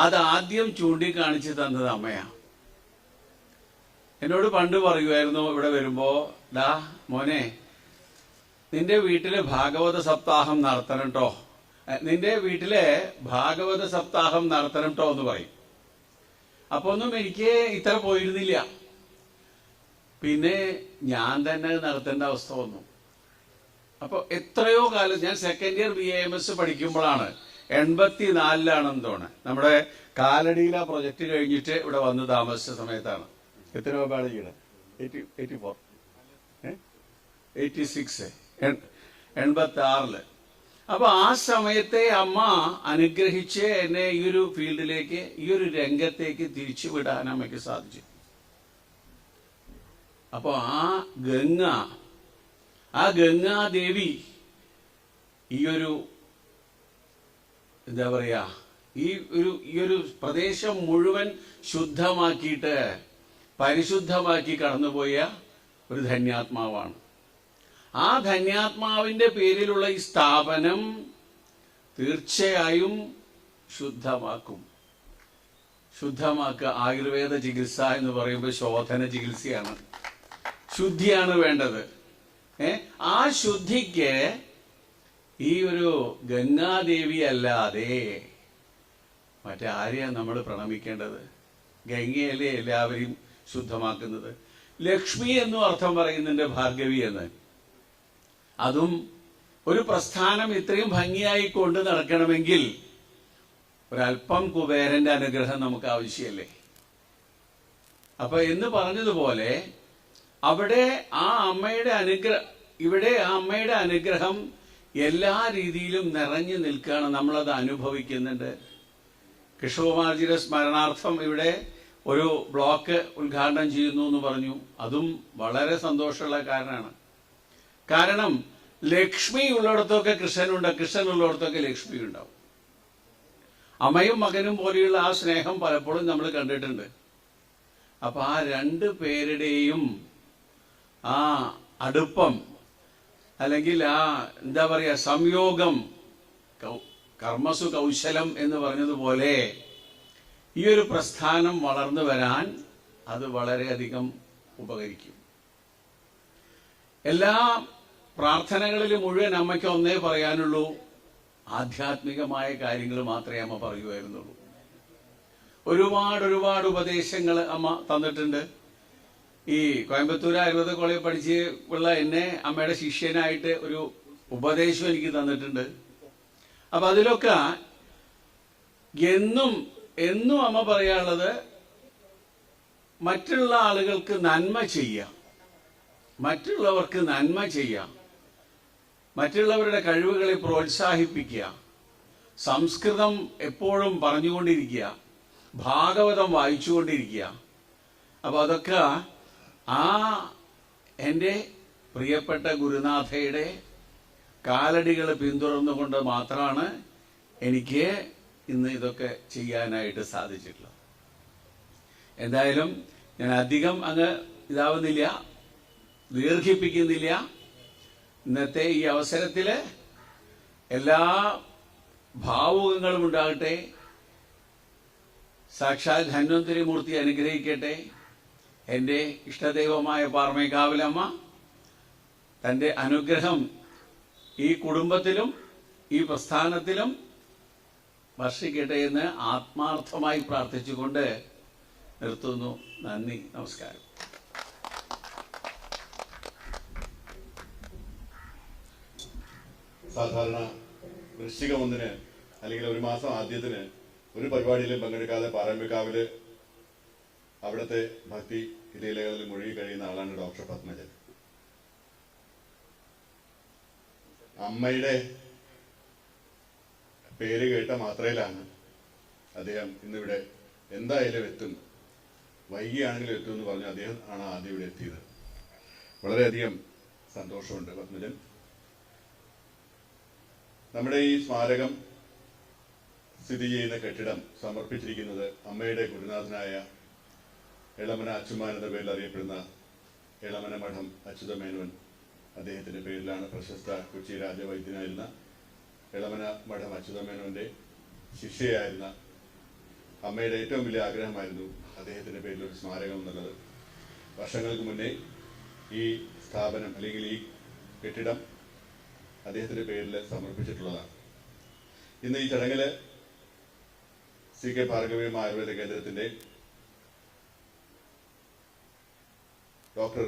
അത് ആദ്യം ചൂണ്ടിക്കാണിച്ച് തന്നത് അമ്മയാണ്. എന്നോട് പണ്ട് പറയുമായിരുന്നു ഇവിടെ വരുമ്പോ, ഡാ മോനെ, നിന്റെ വീട്ടില് ഭാഗവത സപ്താഹം നടത്തണം ട്ടോ, നിന്റെ വീട്ടിലെ ഭാഗവത സപ്താഹം നടത്തണം ട്ടോ എന്ന് പറയും. അപ്പൊ ഒന്നും എനിക്ക് ഇത്ര പോയിരുന്നില്ല. പിന്നെ ഞാൻ തന്നെ നടത്തേണ്ട അവസ്ഥ വന്നു. അപ്പൊ എത്രയോ കാലം, ഞാൻ സെക്കൻഡ് ഇയർ BAMS പഠിക്കുമ്പോഴാണ്, 84-ലാണെന്ന് തോന്നുന്നത്, നമ്മുടെ കാലടിയിലെ പ്രൊജക്ട് കഴിഞ്ഞിട്ട് ഇവിടെ വന്ന് താമസിച്ച സമയത്താണ്. എത്ര രൂപയാണ് ചെയ്യണേ? 84 86 86-ല്. അപ്പൊ ആ സമയത്തെ അമ്മ അനുഗ്രഹിച്ച് എന്നെ ഈ ഒരു ഫീൽഡിലേക്ക്, ഈ ഒരു രംഗത്തേക്ക് തിരിച്ചു വിടാൻ അമ്മയ്ക്ക് സാധിച്ചു. അപ്പൊ ആ ഗംഗാദേവി ഈ ഒരു എന്താ പറയാ, ഈ ഒരു പ്രദേശം മുഴുവൻ ശുദ്ധമാക്കിയിട്ട് പരിശുദ്ധമാക്കി കടന്നുപോയ ഒരു ധന്യാത്മാവാണ്. ആ ധന്യാത്മാവിന്റെ പേരിലുള്ള ഈ സ്ഥാപനം തീർച്ചയായും ശുദ്ധമാക്കുക. ആയുർവേദ ചികിത്സ എന്ന് പറയുമ്പോൾ ശോധന ചികിത്സയാണ്, ശുദ്ധിയാണ് വേണ്ടത്. ആ ശുദ്ധിക്ക് ഈ ഒരു ഗംഗാദേവി അല്ലാതെ മറ്റാരെയാണ് നമ്മൾ പ്രണമിക്കേണ്ടത്? ഗംഗയല്ലേ എല്ലാവരെയും ശുദ്ധമാക്കുന്നത്. ലക്ഷ്മി എന്നും അർത്ഥം പറയുന്നുണ്ട്, ഭാർഗവി എന്ന്. അതും ഒരു പ്രസ്ഥാനം ഇത്രയും ഭംഗിയായി കൊണ്ട് നടക്കണമെങ്കിൽ ഒരല്പം കുബേരന്റെ അനുഗ്രഹം നമുക്ക് ആവശ്യമല്ലേ? അപ്പൊ എന്ന് പറഞ്ഞതുപോലെ അവിടെ ആ അമ്മയുടെ ഇവിടെ ആ അമ്മയുടെ അനുഗ്രഹം എല്ലാ രീതിയിലും നിറഞ്ഞു നിൽക്കുകയാണ്. നമ്മളത് അനുഭവിക്കുന്നുണ്ട്. കൃഷ്ണകുമാർജിയുടെ സ്മരണാർത്ഥം ഇവിടെ ഒരു ബ്ലോക്ക് ഉദ്ഘാടനം ചെയ്യുന്നു എന്ന് പറഞ്ഞു. അതും വളരെ സന്തോഷമുള്ള കാരണമാണ്. കാരണം ലക്ഷ്മി ഉള്ളിടത്തൊക്കെ കൃഷ്ണനുണ്ട്, കൃഷ്ണൻ ഉള്ളിടത്തൊക്കെ ലക്ഷ്മി ഉണ്ടാവും. അമ്മയും മകനും പോലെയുള്ള ആ സ്നേഹം പലപ്പോഴും നമ്മൾ കണ്ടിട്ടുണ്ട്. അപ്പൊ ആ രണ്ടു പേരുടെയും ആ അടുപ്പം, അല്ലെങ്കിൽ ആ എന്താ പറയാ സംയോഗം, കർമ്മസു കൗശലം എന്ന് പറഞ്ഞതുപോലെ ഈ ഒരു പ്രസ്ഥാനം വളർന്നു വരാൻ അത് വളരെയധികം ഉപകരിക്കും. എല്ലാ പ്രാർത്ഥനകളിലും മുഴുവൻ അമ്മയ്ക്ക് ഒന്നേ പറയാനുള്ളൂ, ആധ്യാത്മികമായ കാര്യങ്ങൾ മാത്രമേ അമ്മ പറയുമായിരുന്നുള്ളൂ. ഒരുപാട് ഉപദേശങ്ങൾ അമ്മ തന്നിട്ടുണ്ട്. ഈ കോയമ്പത്തൂർ ആയുർവേദ കോളേജ് പഠിച്ച് ഉള്ള എന്നെ അമ്മയുടെ ശിഷ്യനായിട്ട് ഒരു ഉപദേശം എനിക്ക് തന്നിട്ടുണ്ട്. അപ്പൊ അതിലൊക്കെ എന്നും അമ്മ പറയാനുള്ളത്, മറ്റുള്ള ആളുകൾക്ക് നന്മ ചെയ്യാം, മറ്റുള്ളവർക്ക് നന്മ ചെയ്യാം, മറ്റുള്ളവരുടെ കഴിവുകളെ പ്രോത്സാഹിപ്പിക്കുക, സംസ്കൃതം എപ്പോഴും പറഞ്ഞുകൊണ്ടിരിക്കുക, ഭാഗവതം വായിച്ചുകൊണ്ടിരിക്കുക. അപ്പൊ അതൊക്കെ ആ എൻ്റെ പ്രിയപ്പെട്ട ഗുരുനാഥയുടെ കാലടികൾ പിന്തുടർന്നുകൊണ്ട് മാത്രമാണ് എനിക്ക് ഇന്ന് ഇതൊക്കെ ചെയ്യാനായിട്ട് സാധിച്ചിട്ടുള്ളത്. എന്തായാലും ഞാൻ അധികം അങ്ങ് ഇതാവുന്നില്ല, ദീർഘിപ്പിക്കുന്നില്ല. ഇന്നത്തെ ഈ അവസരത്തിൽ എല്ലാ ഭാവുകങ്ങളും ഉണ്ടാകട്ടെ. സാക്ഷാൽ ധന്വന്തരി മൂർത്തി അനുഗ്രഹിക്കട്ടെ. എൻ്റെ ഇഷ്ടദൈവമായ പാർമേക്കാവിലമ്മ തൻ്റെ അനുഗ്രഹം ഈ കുടുംബത്തിലും ഈ പ്രസ്ഥാനത്തിലും വർഷിക്കട്ടെ എന്ന് ആത്മാർത്ഥമായി പ്രാർത്ഥിച്ചുകൊണ്ട് നിർത്തുന്നു. നന്ദി, നമസ്കാരം. സാധാരണ വൃശ്ചികം 1 അല്ലെങ്കിൽ ഒരു മാസം ആദ്യത്തിന് ഒരു പരിപാടിയിലും പങ്കെടുക്കാതെ പാറമ്പക്കാവില് അവിടുത്തെ ഭക്തി ലീലകളിൽ മുഴുകി കഴിയുന്ന ആളാണ് ഡോക്ടർ പത്മജൻ. അമ്മയുടെ പേര് കേട്ട മാത്രയിലാണ് അദ്ദേഹം ഇന്നിവിടെ എന്തായാലും എത്തും, വൈകിയാണെങ്കിലും എത്തും എന്ന് പറഞ്ഞു അദ്ദേഹം ആണ് ആദ്യം ഇവിടെ എത്തിയത്. വളരെയധികം സന്തോഷമുണ്ട് പത്മജൻ. നമ്മുടെ ഈ സ്മാരകം സ്ഥിതി ചെയ്യുന്ന കെട്ടിടം സമർപ്പിച്ചിരിക്കുന്നത് അമ്മയുടെ ഗുരുനാഥനായ എളമന അച്ചുമാൻ എന്ന പേരിൽ അറിയപ്പെടുന്ന എളമന മഠം അച്യുതമേനോൻ അദ്ദേഹത്തിൻ്റെ പേരിലാണ്. പ്രശസ്ത കൊച്ചി രാജവൈദ്യനായിരുന്ന എളമന മഠം അച്യുതമേനോൻ്റെ ശിഷ്യയായിരുന്ന അമ്മയുടെ ഏറ്റവും വലിയ ആഗ്രഹമായിരുന്നു അദ്ദേഹത്തിൻ്റെ പേരിൽ ഒരു സ്മാരകം എന്നുള്ളത്. വർഷങ്ങൾക്ക് മുന്നേ ഈ സ്ഥാപനം അല്ലെങ്കിൽ ഈ കെട്ടിടം അദ്ദേഹത്തിൻ്റെ പേരിൽ സമർപ്പിച്ചിട്ടുള്ളതാണ്. ഇന്ന് ഈ ചടങ്ങിൽ CK ഭാർഗവീയം ആയുർവേദ കേന്ദ്രത്തിൻ്റെ ഡോക്ടർ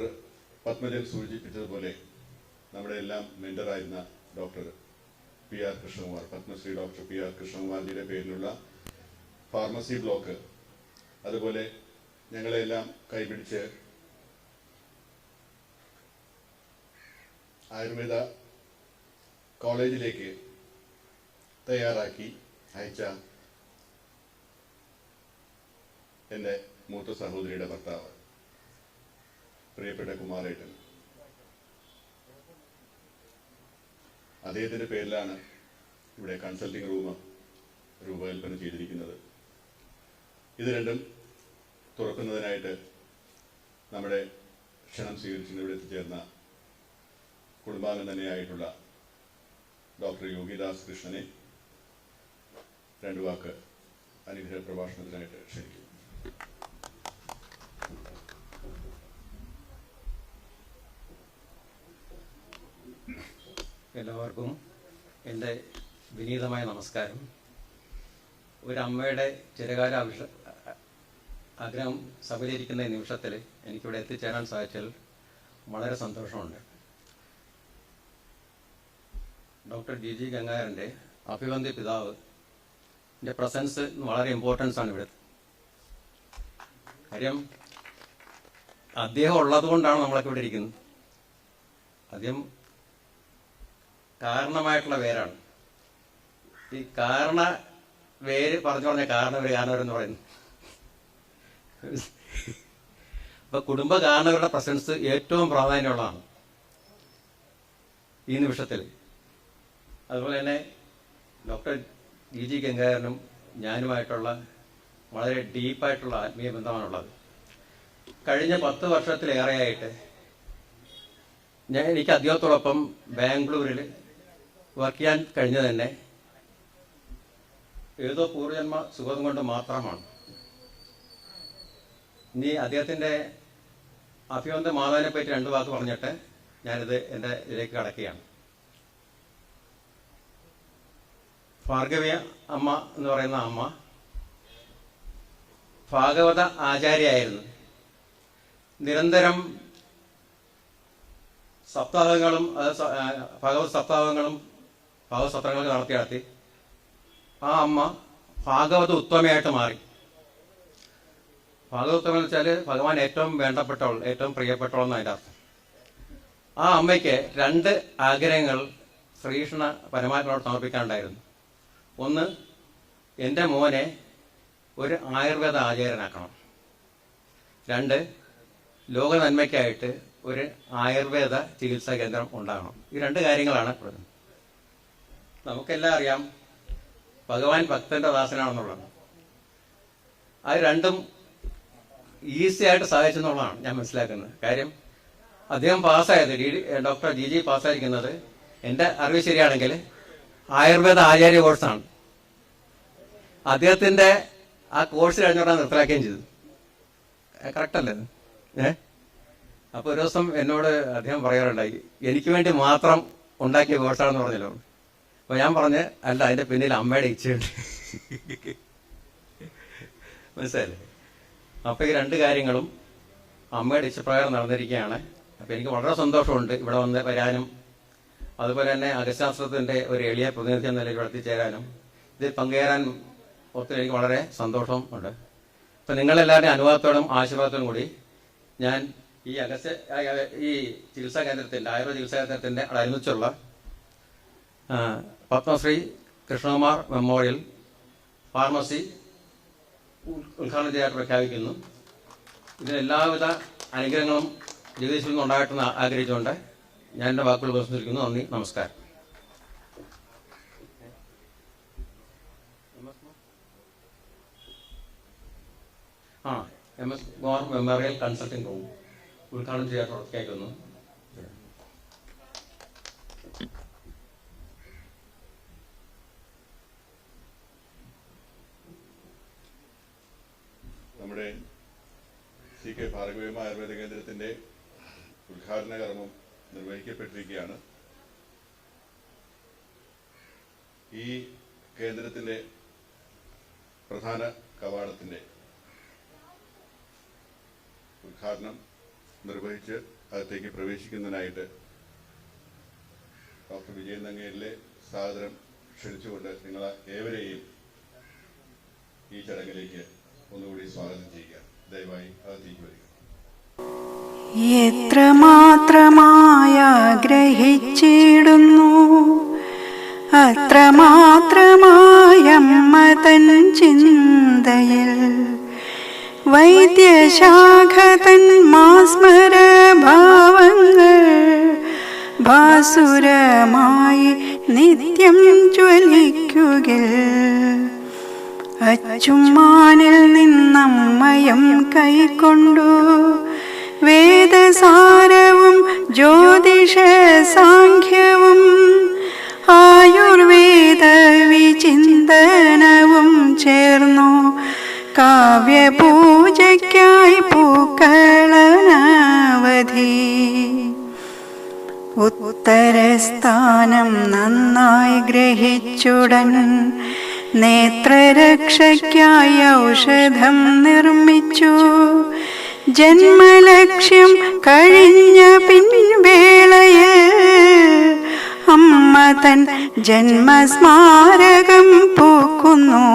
പത്മജൻ സൂചിപ്പിച്ചതുപോലെ നമ്മുടെ എല്ലാം മെന്ററായിരുന്ന doctor PR Krishnakumar, Padmashri doctor PR കൃഷ്ണകുമാർജിയുടെ പേരിലുള്ള ഫാർമസി ബ്ലോക്ക്, അതുപോലെ ഞങ്ങളെല്ലാം കൈപിടിച്ച് ആയുർവേദ കോളേജിലേക്ക് തയ്യാറാക്കി അയച്ച എൻ്റെ മൂത്ത സഹോദരിയുടെ ഭർത്താവ് പ്രിയപ്പെട്ട കുമാരേട്ടൻ, അദ്ദേഹത്തിൻ്റെ പേരിലാണ് ഇവിടെ കൺസൾട്ടിംഗ് റൂം രൂപകൽപ്പന ചെയ്തിരിക്കുന്നത്. ഇത് രണ്ടും തുറക്കുന്നതിനായിട്ട് നമ്മുടെ ക്ഷണം സ്വീകരിച്ചിട്ട് ഇവിടെ എത്തിച്ചേർന്ന കുടുംബാംഗം തന്നെയായിട്ടുള്ള ഡോക്ടർ യോഗിദാസ് കൃഷ്ണനെ രണ്ടു വാക്ക് അനുഗ്രഹ പ്രഭാഷണത്തിനായിട്ട് ക്ഷണിക്കുന്നു. എല്ലാവർക്കും എൻ്റെ വിനീതമായ നമസ്കാരം. ഒരമ്മയുടെ ചിരകാല ആഗ്രഹം സഫലീകരിക്കുന്ന ഈ നിമിഷത്തിൽ എനിക്കിവിടെ എത്തിച്ചേരാൻ സാധിച്ചാൽ വളരെ സന്തോഷമുണ്ട്. ഡോക്ടർ GG ഗംഗാധരൻ്റെ അഭിവന്ദ്യ പിതാവ് എൻ്റെ പ്രസൻസ് വളരെ ഇമ്പോർട്ടൻസ് ആണ് ഇവിടെ. കാര്യം അദ്ദേഹം ഉള്ളതുകൊണ്ടാണ് നമ്മളൊക്കെ ഇവിടെ ഇരിക്കുന്നത്. അദ്ദേഹം കാരണമായിട്ടുള്ള പേരാണ്. ഈ കാരണ പേര് പറഞ്ഞ കാരണവരെന്ന് പറയുന്നു. അപ്പൊ കുടുംബ കാരണവരുടെ പ്രസൻസ് ഏറ്റവും പ്രാധാന്യമുള്ളതാണ് ഈ നിമിഷത്തിൽ. അതുപോലെ തന്നെ ഡോക്ടർ GG ഗംഗാധരനും ഞാനുമായിട്ടുള്ള വളരെ ഡീപ്പായിട്ടുള്ള ആത്മീയ ബന്ധമാണുള്ളത്. കഴിഞ്ഞ 10 വർഷത്തിലേറെയായിട്ട് എനിക്ക് അദ്ദേഹത്തോടൊപ്പം ബാംഗ്ലൂരിൽ വർക്ക് ചെയ്യാൻ കഴിഞ്ഞത് തന്നെ ഏതോ പൂർവജന്മ സുഖം കൊണ്ട് മാത്രമാണ്. ഇനി അദ്ദേഹത്തിൻ്റെ അഭിവന്ദ മാതാവിനെ പറ്റി 2 വാക്ക് പറഞ്ഞിട്ട് ഞാനിത് എൻ്റെ ഇതിലേക്ക് കടക്കുകയാണ്. ഭാർഗവീയ അമ്മ എന്ന് പറയുന്ന അമ്മ ഭാഗവത ആചാര്യയായിരുന്നു. നിരന്തരം സപ്താഹങ്ങളും ഭഗവത് സപ്താഹങ്ങളും ഭഗവത് സത്രങ്ങളൊക്കെ നടത്തി ആ അമ്മ ഭാഗവത ഉത്തമയായിട്ട് മാറി. ഭാഗവത ഉത്തമം എന്ന് വെച്ചാൽ ഭഗവാൻ ഏറ്റവും വേണ്ടപ്പെട്ടവൾ, ഏറ്റവും പ്രിയപ്പെട്ടവൾ എന്ന് അതിൻ്റെ അർത്ഥം. ആ അമ്മയ്ക്ക് 2 ആഗ്രഹങ്ങൾ ശ്രീകൃഷ്ണ പരമാത്മാവോട് സമർപ്പിക്കാനുണ്ടായിരുന്നു. ഒന്ന്, എൻ്റെ മോനെ ഒരു ആയുർവേദ ആചാര്യനാക്കണം. 2, ലോക നന്മയ്ക്കായിട്ട് ഒരു ആയുർവേദ ചികിത്സാ കേന്ദ്രം ഉണ്ടാകണം. ഈ 2 കാര്യങ്ങളാണ്. നമുക്കെല്ലാം അറിയാം ഭഗവാൻ ഭക്തന്റെ ദാസനാണെന്നുള്ളത്. അത് 2ഉം ഈസി ആയിട്ട് സാധിച്ചെന്നുള്ളതാണ് ഞാൻ മനസ്സിലാക്കുന്നത്. കാര്യം അദ്ദേഹം പാസ്സായത്, ഡോക്ടർ GG പാസ്സായിരിക്കുന്നത് എൻ്റെ അറിവ് ശരിയാണെങ്കിൽ ആയുർവേദ ആചാര്യ കോഴ്സാണ്. അദ്ദേഹത്തിൻ്റെ ആ കോഴ്സ് കഴിഞ്ഞോട്ടാണ് നിർത്തലാക്കുകയും ചെയ്തത്. കറക്റ്റല്ലേ? അപ്പോൾ ഒരു ദിവസം എന്നോട് അദ്ദേഹം പറയാറുണ്ടായി, എനിക്ക് വേണ്ടി മാത്രം ഉണ്ടാക്കിയ കോഴ്സാണെന്ന് പറഞ്ഞല്ലോ. അപ്പോൾ ഞാൻ പറഞ്ഞ് അല്ല, അതിൻ്റെ പിന്നിൽ അമ്മയുടെ ഇച്ഛയുണ്ട്. മനസ്സിലായില്ലേ? അപ്പോൾ ഈ 2 കാര്യങ്ങളും അമ്മയുടെ ഇച്ഛപ്രകാരം നടന്നിരിക്കുകയാണ്. അപ്പോൾ എനിക്ക് വളരെ സന്തോഷമുണ്ട് ഇവിടെ വന്ന് വരാനും, അതുപോലെ തന്നെ അഗസ്ത്യാശ്രമത്തിൻ്റെ ഒരു എളിയ പ്രതിനിധി എന്ന നിലയിൽ ഇവിടെ എത്തിച്ചേരാനും ഇതിൽ പങ്കുചേരാനും ഒത്തിരി എനിക്ക് വളരെ സന്തോഷം ഉണ്ട്. അപ്പം നിങ്ങളെല്ലാവരുടെയും അനുവാദത്തോടും ആശീർവാദത്തോടും കൂടി ഞാൻ ഈ ചികിത്സാ കേന്ദ്രത്തിൻ്റെ, ആയുർവേദ ചികിത്സാ കേന്ദ്രത്തിൻ്റെ അനുബന്ധിച്ചുള്ള പത്മശ്രീ കൃഷ്ണകുമാർ മെമ്മോറിയൽ ഫാർമസി ഉദ്ഘാടനം ചെയ്യാൻ പ്രഖ്യാപിക്കുന്നു. ഇതിന് എല്ലാവിധ അനുഗ്രഹങ്ങളും ജഗദീശ്വരിൽ നിന്ന് ഉണ്ടാകട്ടെന്ന് ആഗ്രഹിച്ചുകൊണ്ട് ഞാൻ എൻ്റെ വാക്കുകൾ ഉപസംഹരിക്കുന്നു. നന്ദി, നമസ്കാരം. MS Gorr memorial consulting room ഉദ്ഘാടനം ചെയ്യാൻ പ്രവർത്തിക്കുന്നു. നമ്മുടെ CK ഭാർഗവീയമ്മ ആയുർവേദ കേന്ദ്രത്തിൻ്റെ ഉദ്ഘാടന കർമ്മം നിർവഹിക്കപ്പെട്ടിരിക്കുകയാണ്. ഈ കേന്ദ്രത്തിൻ്റെ പ്രധാന കവാടത്തിൻ്റെ ഉദ്ഘാടനം നിർവഹിച്ച് അകത്തേക്ക് പ്രവേശിക്കുന്നതിനായിട്ട് ഡോക്ടർ വിജയൻ നങ്ങേലിലെ സാദരം ക്ഷണിച്ചുകൊണ്ട് നിങ്ങൾ ഏവരെയും ഈ ചടങ്ങിലേക്ക് ഒന്നുകൂടി സ്വാഗതം ചെയ്യുക. ദയവായി അകത്തേക്ക് വരിക. എത്രമാത്രമായാഗ്രഹിച്ചിടുന്നു അത്രമാത്രമായമ്മ തൻ ചിന്തയിൽ വൈദ്യശാഖ തൻ മാസ്മര ഭാവങ്ങൾ ഭാസുരമായി നിത്യം ജ്വലിക്കുകിൽ അച്ചുമ്മാനിൽ നിന്നമ്മയം കൈക്കൊണ്ടു വേദസാരവും ജ്യോതിഷ സാഖ്യവും ആയുർവേദ വിചിന്തനവും ചേർന്നു കാവ്യപൂജയ്ക്കായി പൂക്കളനവധി. ഉത്തരസ്ഥാനം നന്നായി ഗ്രഹിച്ചുടൻ നേത്രരക്ഷയ്ക്കായി ഔഷധം നിർമ്മിച്ചു. ജന്മലക്ഷ്യം കഴിഞ്ഞ പിൻവേളയിൽ അമ്മ തൻ ജന്മസ്മാരകം പൂക്കുന്നു.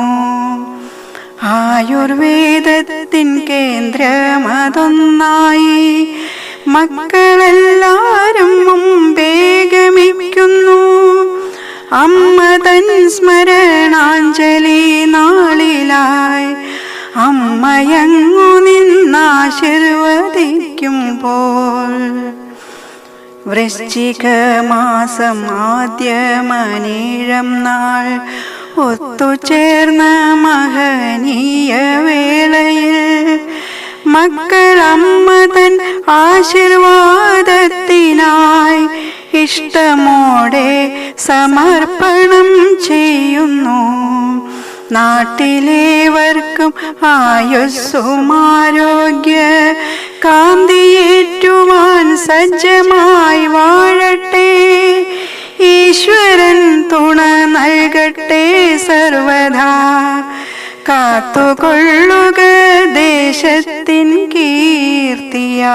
ആയുർവേദത്തിൻ കേന്ദ്രമതൊന്നായി മക്കളെല്ലാരും മുമ്പേ ഗമിക്കുന്നു. അമ്മ തൻ സ്മരണാഞ്ജലി നാളിലായി അമ്മയങ്ങു നിന്നാശീർവദിക്കുമ്പോൾ വൃശ്ചിക മാസം ആദ്യമനീഴം നാൾ ഒത്തുചേർന്ന മഹനീയ വേളയിൽ മക്കളമ്മ തൻ ആശീർവാദത്തിനായി ഇഷ്ടമോടെ സമർപ്പണം ചെയ്യുന്നു. നാട്ടിലേവർക്കും ആയുസ്സുമാരോഗ്യ കാന്തിയേറ്റുവാൻ സജ്ജമായി വാഴട്ടെ. ഈശ്വരൻ തുണ നൽകട്ടെ സർവദാ. കാത്തുകൊള്ളുക ദേശത്തിൻ കീർത്തിയായി.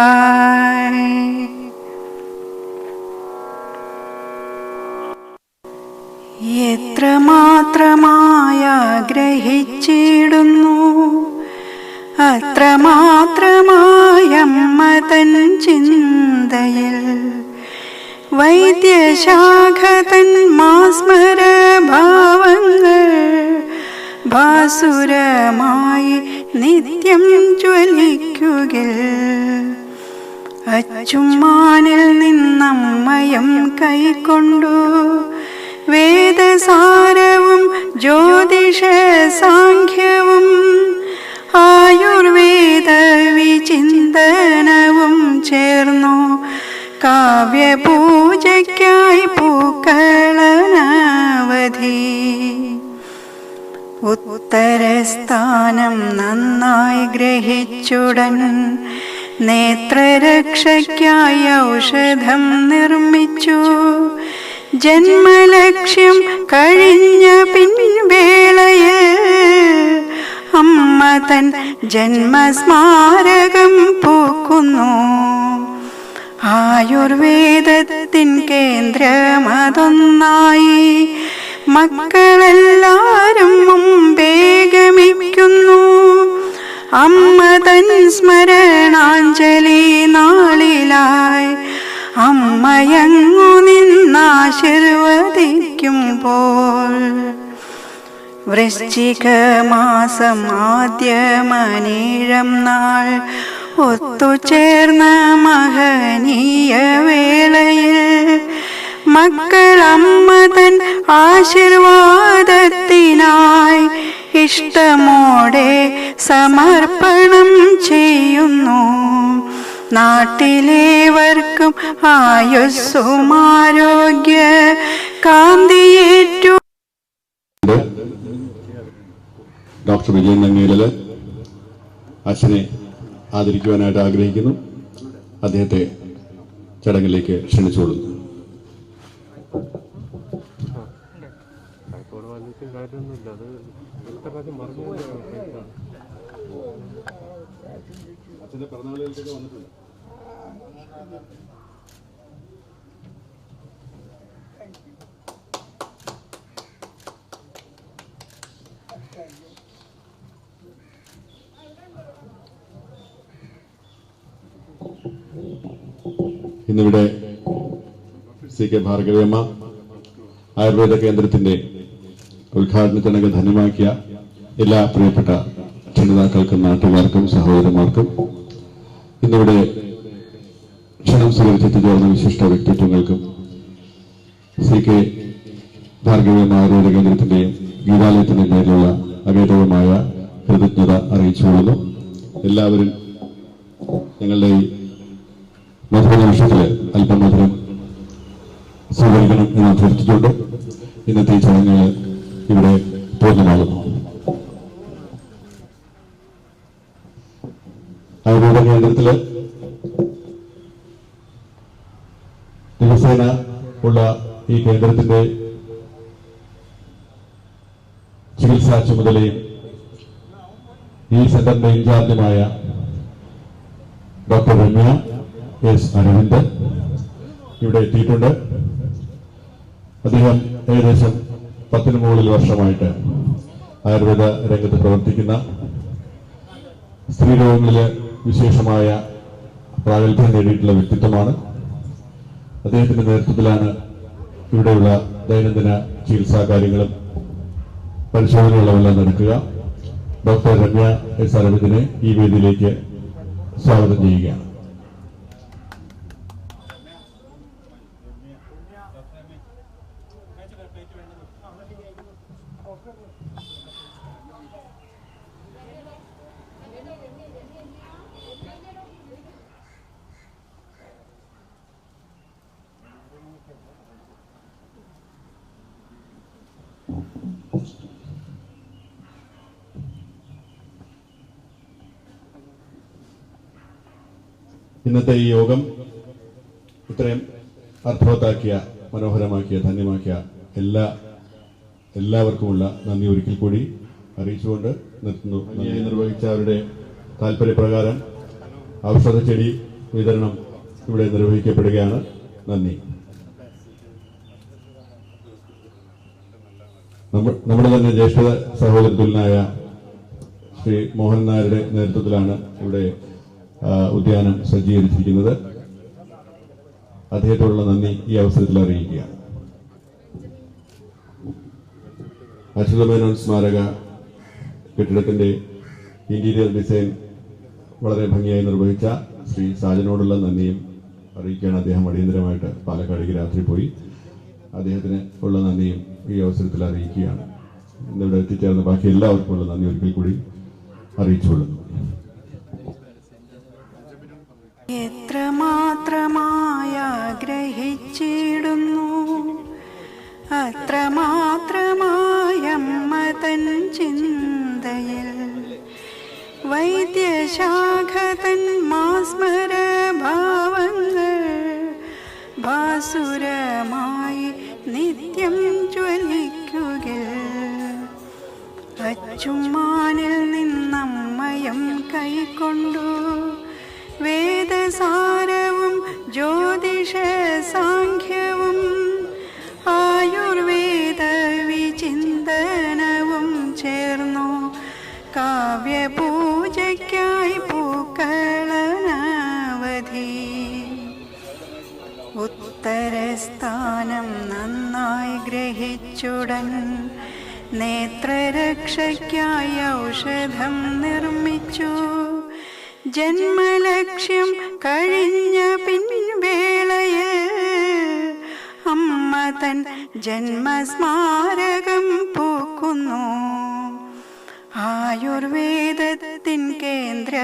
എത്രമാത്രമായാഗ്രഹിച്ചിടുന്നു അത്രമാത്രമായമ്മ തൻ ചിന്തയിൽ വൈദ്യശാഖ തൻ മാസ്മര ഭാവങ്ങൾ ഭാസുരമായി നിത്യം ജ്വലിക്കുകിൽ അച്ചുമ്മാനിൽ നിന്നമ്മയം കൈക്കൊണ്ടു വേദസാരവും ജ്യോതിഷ സാഖ്യവും ആയുർവേദ വിചിന്തനവും ചേർന്നു കാവ്യപൂജയ്ക്കായി പൂക്കളനവധി. ഉത്തരസ്ഥാനം നന്നായി ഗ്രഹിച്ചുടൻ നേത്രരക്ഷയ്ക്കായി ഔഷധം നിർമ്മിച്ചു. ജന്മലക്ഷ്യം കഴിഞ്ഞ പിൻവേളയിൽ അമ്മ തൻ ജന്മസ്മാരകം പൂക്കുന്നു. ആയുർവേദത്തിൻ കേന്ദ്രമതൊന്നായി മക്കളെല്ലാരും മുമ്പേ ഗമിക്കുന്നു. അമ്മ തൻ സ്മരണാഞ്ജലി നാളിലായി അമ്മയങ്ങു നിന്നാശീർവദിക്കുമ്പോൾ വൃശ്ചിക മാസം ആദ്യമനീഴം നാൾ ഒത്തുചേർന്ന മഹനീയ വേളയിൽ മക്കളമ്മ തൻ ആശീർവാദത്തിനായി ഇഷ്ടമോടെ സമർപ്പണം ചെയ്യുന്നു. നാട്ടിലേവർക്കും ആയുസ്സും ആരോഗ്യ കാന്തിയേറ്റു. ഡോക്ടർ വിജയൻ നങ്ങേലില് അച്ഛനെ ആദരിക്കുവാനായിട്ട് ആഗ്രഹിക്കുന്നു. അദ്ദേഹത്തെ ചടങ്ങിലേക്ക് ക്ഷണിച്ചുകൊള്ളുന്നു. അച്ഛൻ്റെ പിറന്നാളുകളിലേക്ക് വന്നിട്ടുണ്ട്. ഇന്നിവിടെ സി കെ ഭാർഗവിയമ്മ ആയുർവേദ കേന്ദ്രത്തിന്റെ ഉദ്ഘാടന ചടങ്ങ് ധന്യമാക്കിയ എല്ലാ പ്രിയപ്പെട്ട ക്ഷണിതാക്കൾക്കും നാട്ടുകാർക്കും സഹോദരന്മാർക്കും ഇന്നിവിടെ ക്ഷണം സ്വീകരിച്ചെത്തിച്ചേർന്ന വിശിഷ്ട വ്യക്തിത്വങ്ങൾക്കും സി കെ ഭാർഗവിയമ്മ ആയുർവേദ കേന്ദ്രത്തിന്റെയും ഗീതാലയത്തിന്റെയും പേരിലുള്ള അഗേതവുമായ കൃതജ്ഞത അറിയിച്ചുകൊള്ളുന്നു. എല്ലാവരും ഞങ്ങളുടെ ഈ മധുര നിമിഷത്തില് അല്പം മധുരം സ്വീകരിക്കണം എന്ന് അഭ്യർത്ഥിച്ചുകൊണ്ട് ഇന്നത്തെ ഈ ചടങ്ങുകൾ ഇവിടെ പൂർണ്ണമാകുന്നു. ആയുർവേദ കേന്ദ്രത്തില് ദിവസേന ഉള്ള ഈ കേന്ദ്രത്തിന്റെ ചികിത്സാ ചുമതലയും ഈ സെന്ററിന്റെ ഇൻചാർജുമായ ഡോക്ടർ രമ്യ എസ് അരവിന്ദ് ഇവിടെ എത്തിയിട്ടുണ്ട്. അദ്ദേഹം ഏകദേശം 10 മുകളിൽ വർഷമായിട്ട് ആയുർവേദ രംഗത്ത് പ്രവർത്തിക്കുന്ന, സ്ത്രീരോഗങ്ങളില് വിശേഷമായ പ്രാഗൽഭ്യം നേടിയിട്ടുള്ള വ്യക്തിത്വമാണ്. അദ്ദേഹത്തിന്റെ നേതൃത്വത്തിലാണ് ഇവിടെയുള്ള ദൈനംദിന ചികിത്സാ കാര്യങ്ങളും പരിശോധനകളുമെല്ലാം നടക്കുക. ഡോക്ടർ രമ്യ എസ് അരവിന്ദിനെ ഈ വേദിയിലേക്ക് സ്വാഗതം ചെയ്യുകയാണ്. ഇന്നത്തെ ഈ യോഗം ഇത്രയും അർത്ഥവത്താക്കിയ, മനോഹരമാക്കിയ, ധന്യമാക്കിയ എല്ലാവർക്കുമുള്ള നന്ദി ഒരിക്കൽ കൂടി അറിയിച്ചുകൊണ്ട് നിർത്തുന്നു. നന്ദിയായി നിർവഹിച്ച അവരുടെ താല്പര്യപ്രകാരം ഔഷധ ചെടി വിതരണം ഇവിടെ നിർവഹിക്കപ്പെടുകയാണ്. നന്ദി. നമ്മുടെ തന്നെ ജ്യേഷ്ഠ സഹോദരത്തുല്യനായ ശ്രീ മോഹൻ നായരുടെ നേതൃത്വത്തിലാണ് ഇവിടെ ഉദ്യാനം സജ്ജീകരിച്ചിരിക്കുന്നത്. അദ്ദേഹത്തോടുള്ള നന്ദി ഈ അവസരത്തിൽ അറിയിക്കുകയാണ്. അച്യുതമേനോൻ സ്മാരക കെട്ടിടത്തിന്റെ ഇന്റീരിയർ ഡിസൈൻ വളരെ ഭംഗിയായി നിർവഹിച്ച ശ്രീ സാജനോടുള്ള നന്ദിയും അറിയിക്കുകയാണ്. അദ്ദേഹം അടിയന്തരമായിട്ട് പാലക്കാടേക്ക് രാത്രി പോയി. അദ്ദേഹത്തിന് ഉള്ള നന്ദിയും ഈ അവസരത്തിൽ അറിയിക്കുകയാണ്. ഇന്നിവിടെ എത്തിച്ചേർന്ന ബാക്കി എല്ലാവർക്കും ഉള്ള നന്ദി ഒരിക്കൽ കൂടി അറിയിച്ചുകൊള്ളുന്നു. എത്രമാത്രമായി ആഗ്രഹിച്ചിടുന്നു അത്രമാത്രമായി അമ്മ തൻ ചിന്തയിൽ വൈദ്യശാഖ തൻ മാസ്മര ഭാവങ്ങൾ ഭാസുരമായി നിത്യം ജ്വലിക്കുക. അച്ചുമ്മാനിൽ നിന്നമ്മയം കൈക്കൊണ്ടു വേദസാരവും ജ്യോതിഷ സാഖ്യവും ആയുർവേദ വിചിന്തനവും ചേർന്നു കാവ്യപൂജയ്ക്കായി പൂക്കളനവധി. ഉത്തരസ്ഥാനം നന്നായി ഗ്രഹിച്ചുടൻ നേത്രരക്ഷയ്ക്കായി ഔഷധം നിർമ്മിച്ചു. ജന്മലക്ഷ്യം കഴിഞ്ഞ പിൻവേളയിൽ അമ്മ തൻ ജന്മസ്മാരകം പൂക്കുന്നു. ആയുർവേദത്തിൻ കേന്ദ്രമതൊന്നായി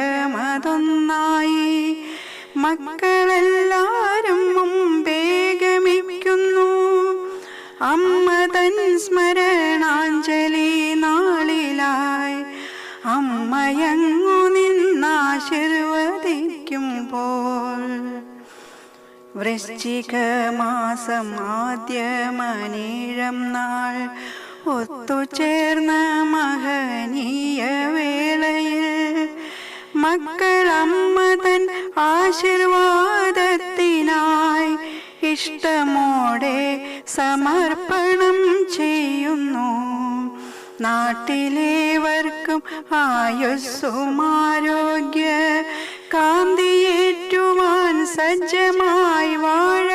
മക്കളെല്ലാരും മുമ്പേ ഗമിക്കുന്നു. അമ്മ തൻ സ്മരണാഞ്ജലി നാളിലായി അമ്മയങ്ങു നിന്നാശീർവദിക്കുമ്പോൾ വൃശ്ചിക മാസം ആദ്യമനീഴം നാൾ ഒത്തുചേർന്ന മഹനീയ വേളയിൽ മക്കളമ്മ തൻ ആശീർവാദത്തിനായി ഇഷ്ടമോടെ സമർപ്പണം ചെയ്യുന്നു. നാട്ടിലേവർക്കും ആയുസ്സും ആരോഗ്യ കാന്തിയേറ്റുവാൻ സജ്ജമായി വാഴ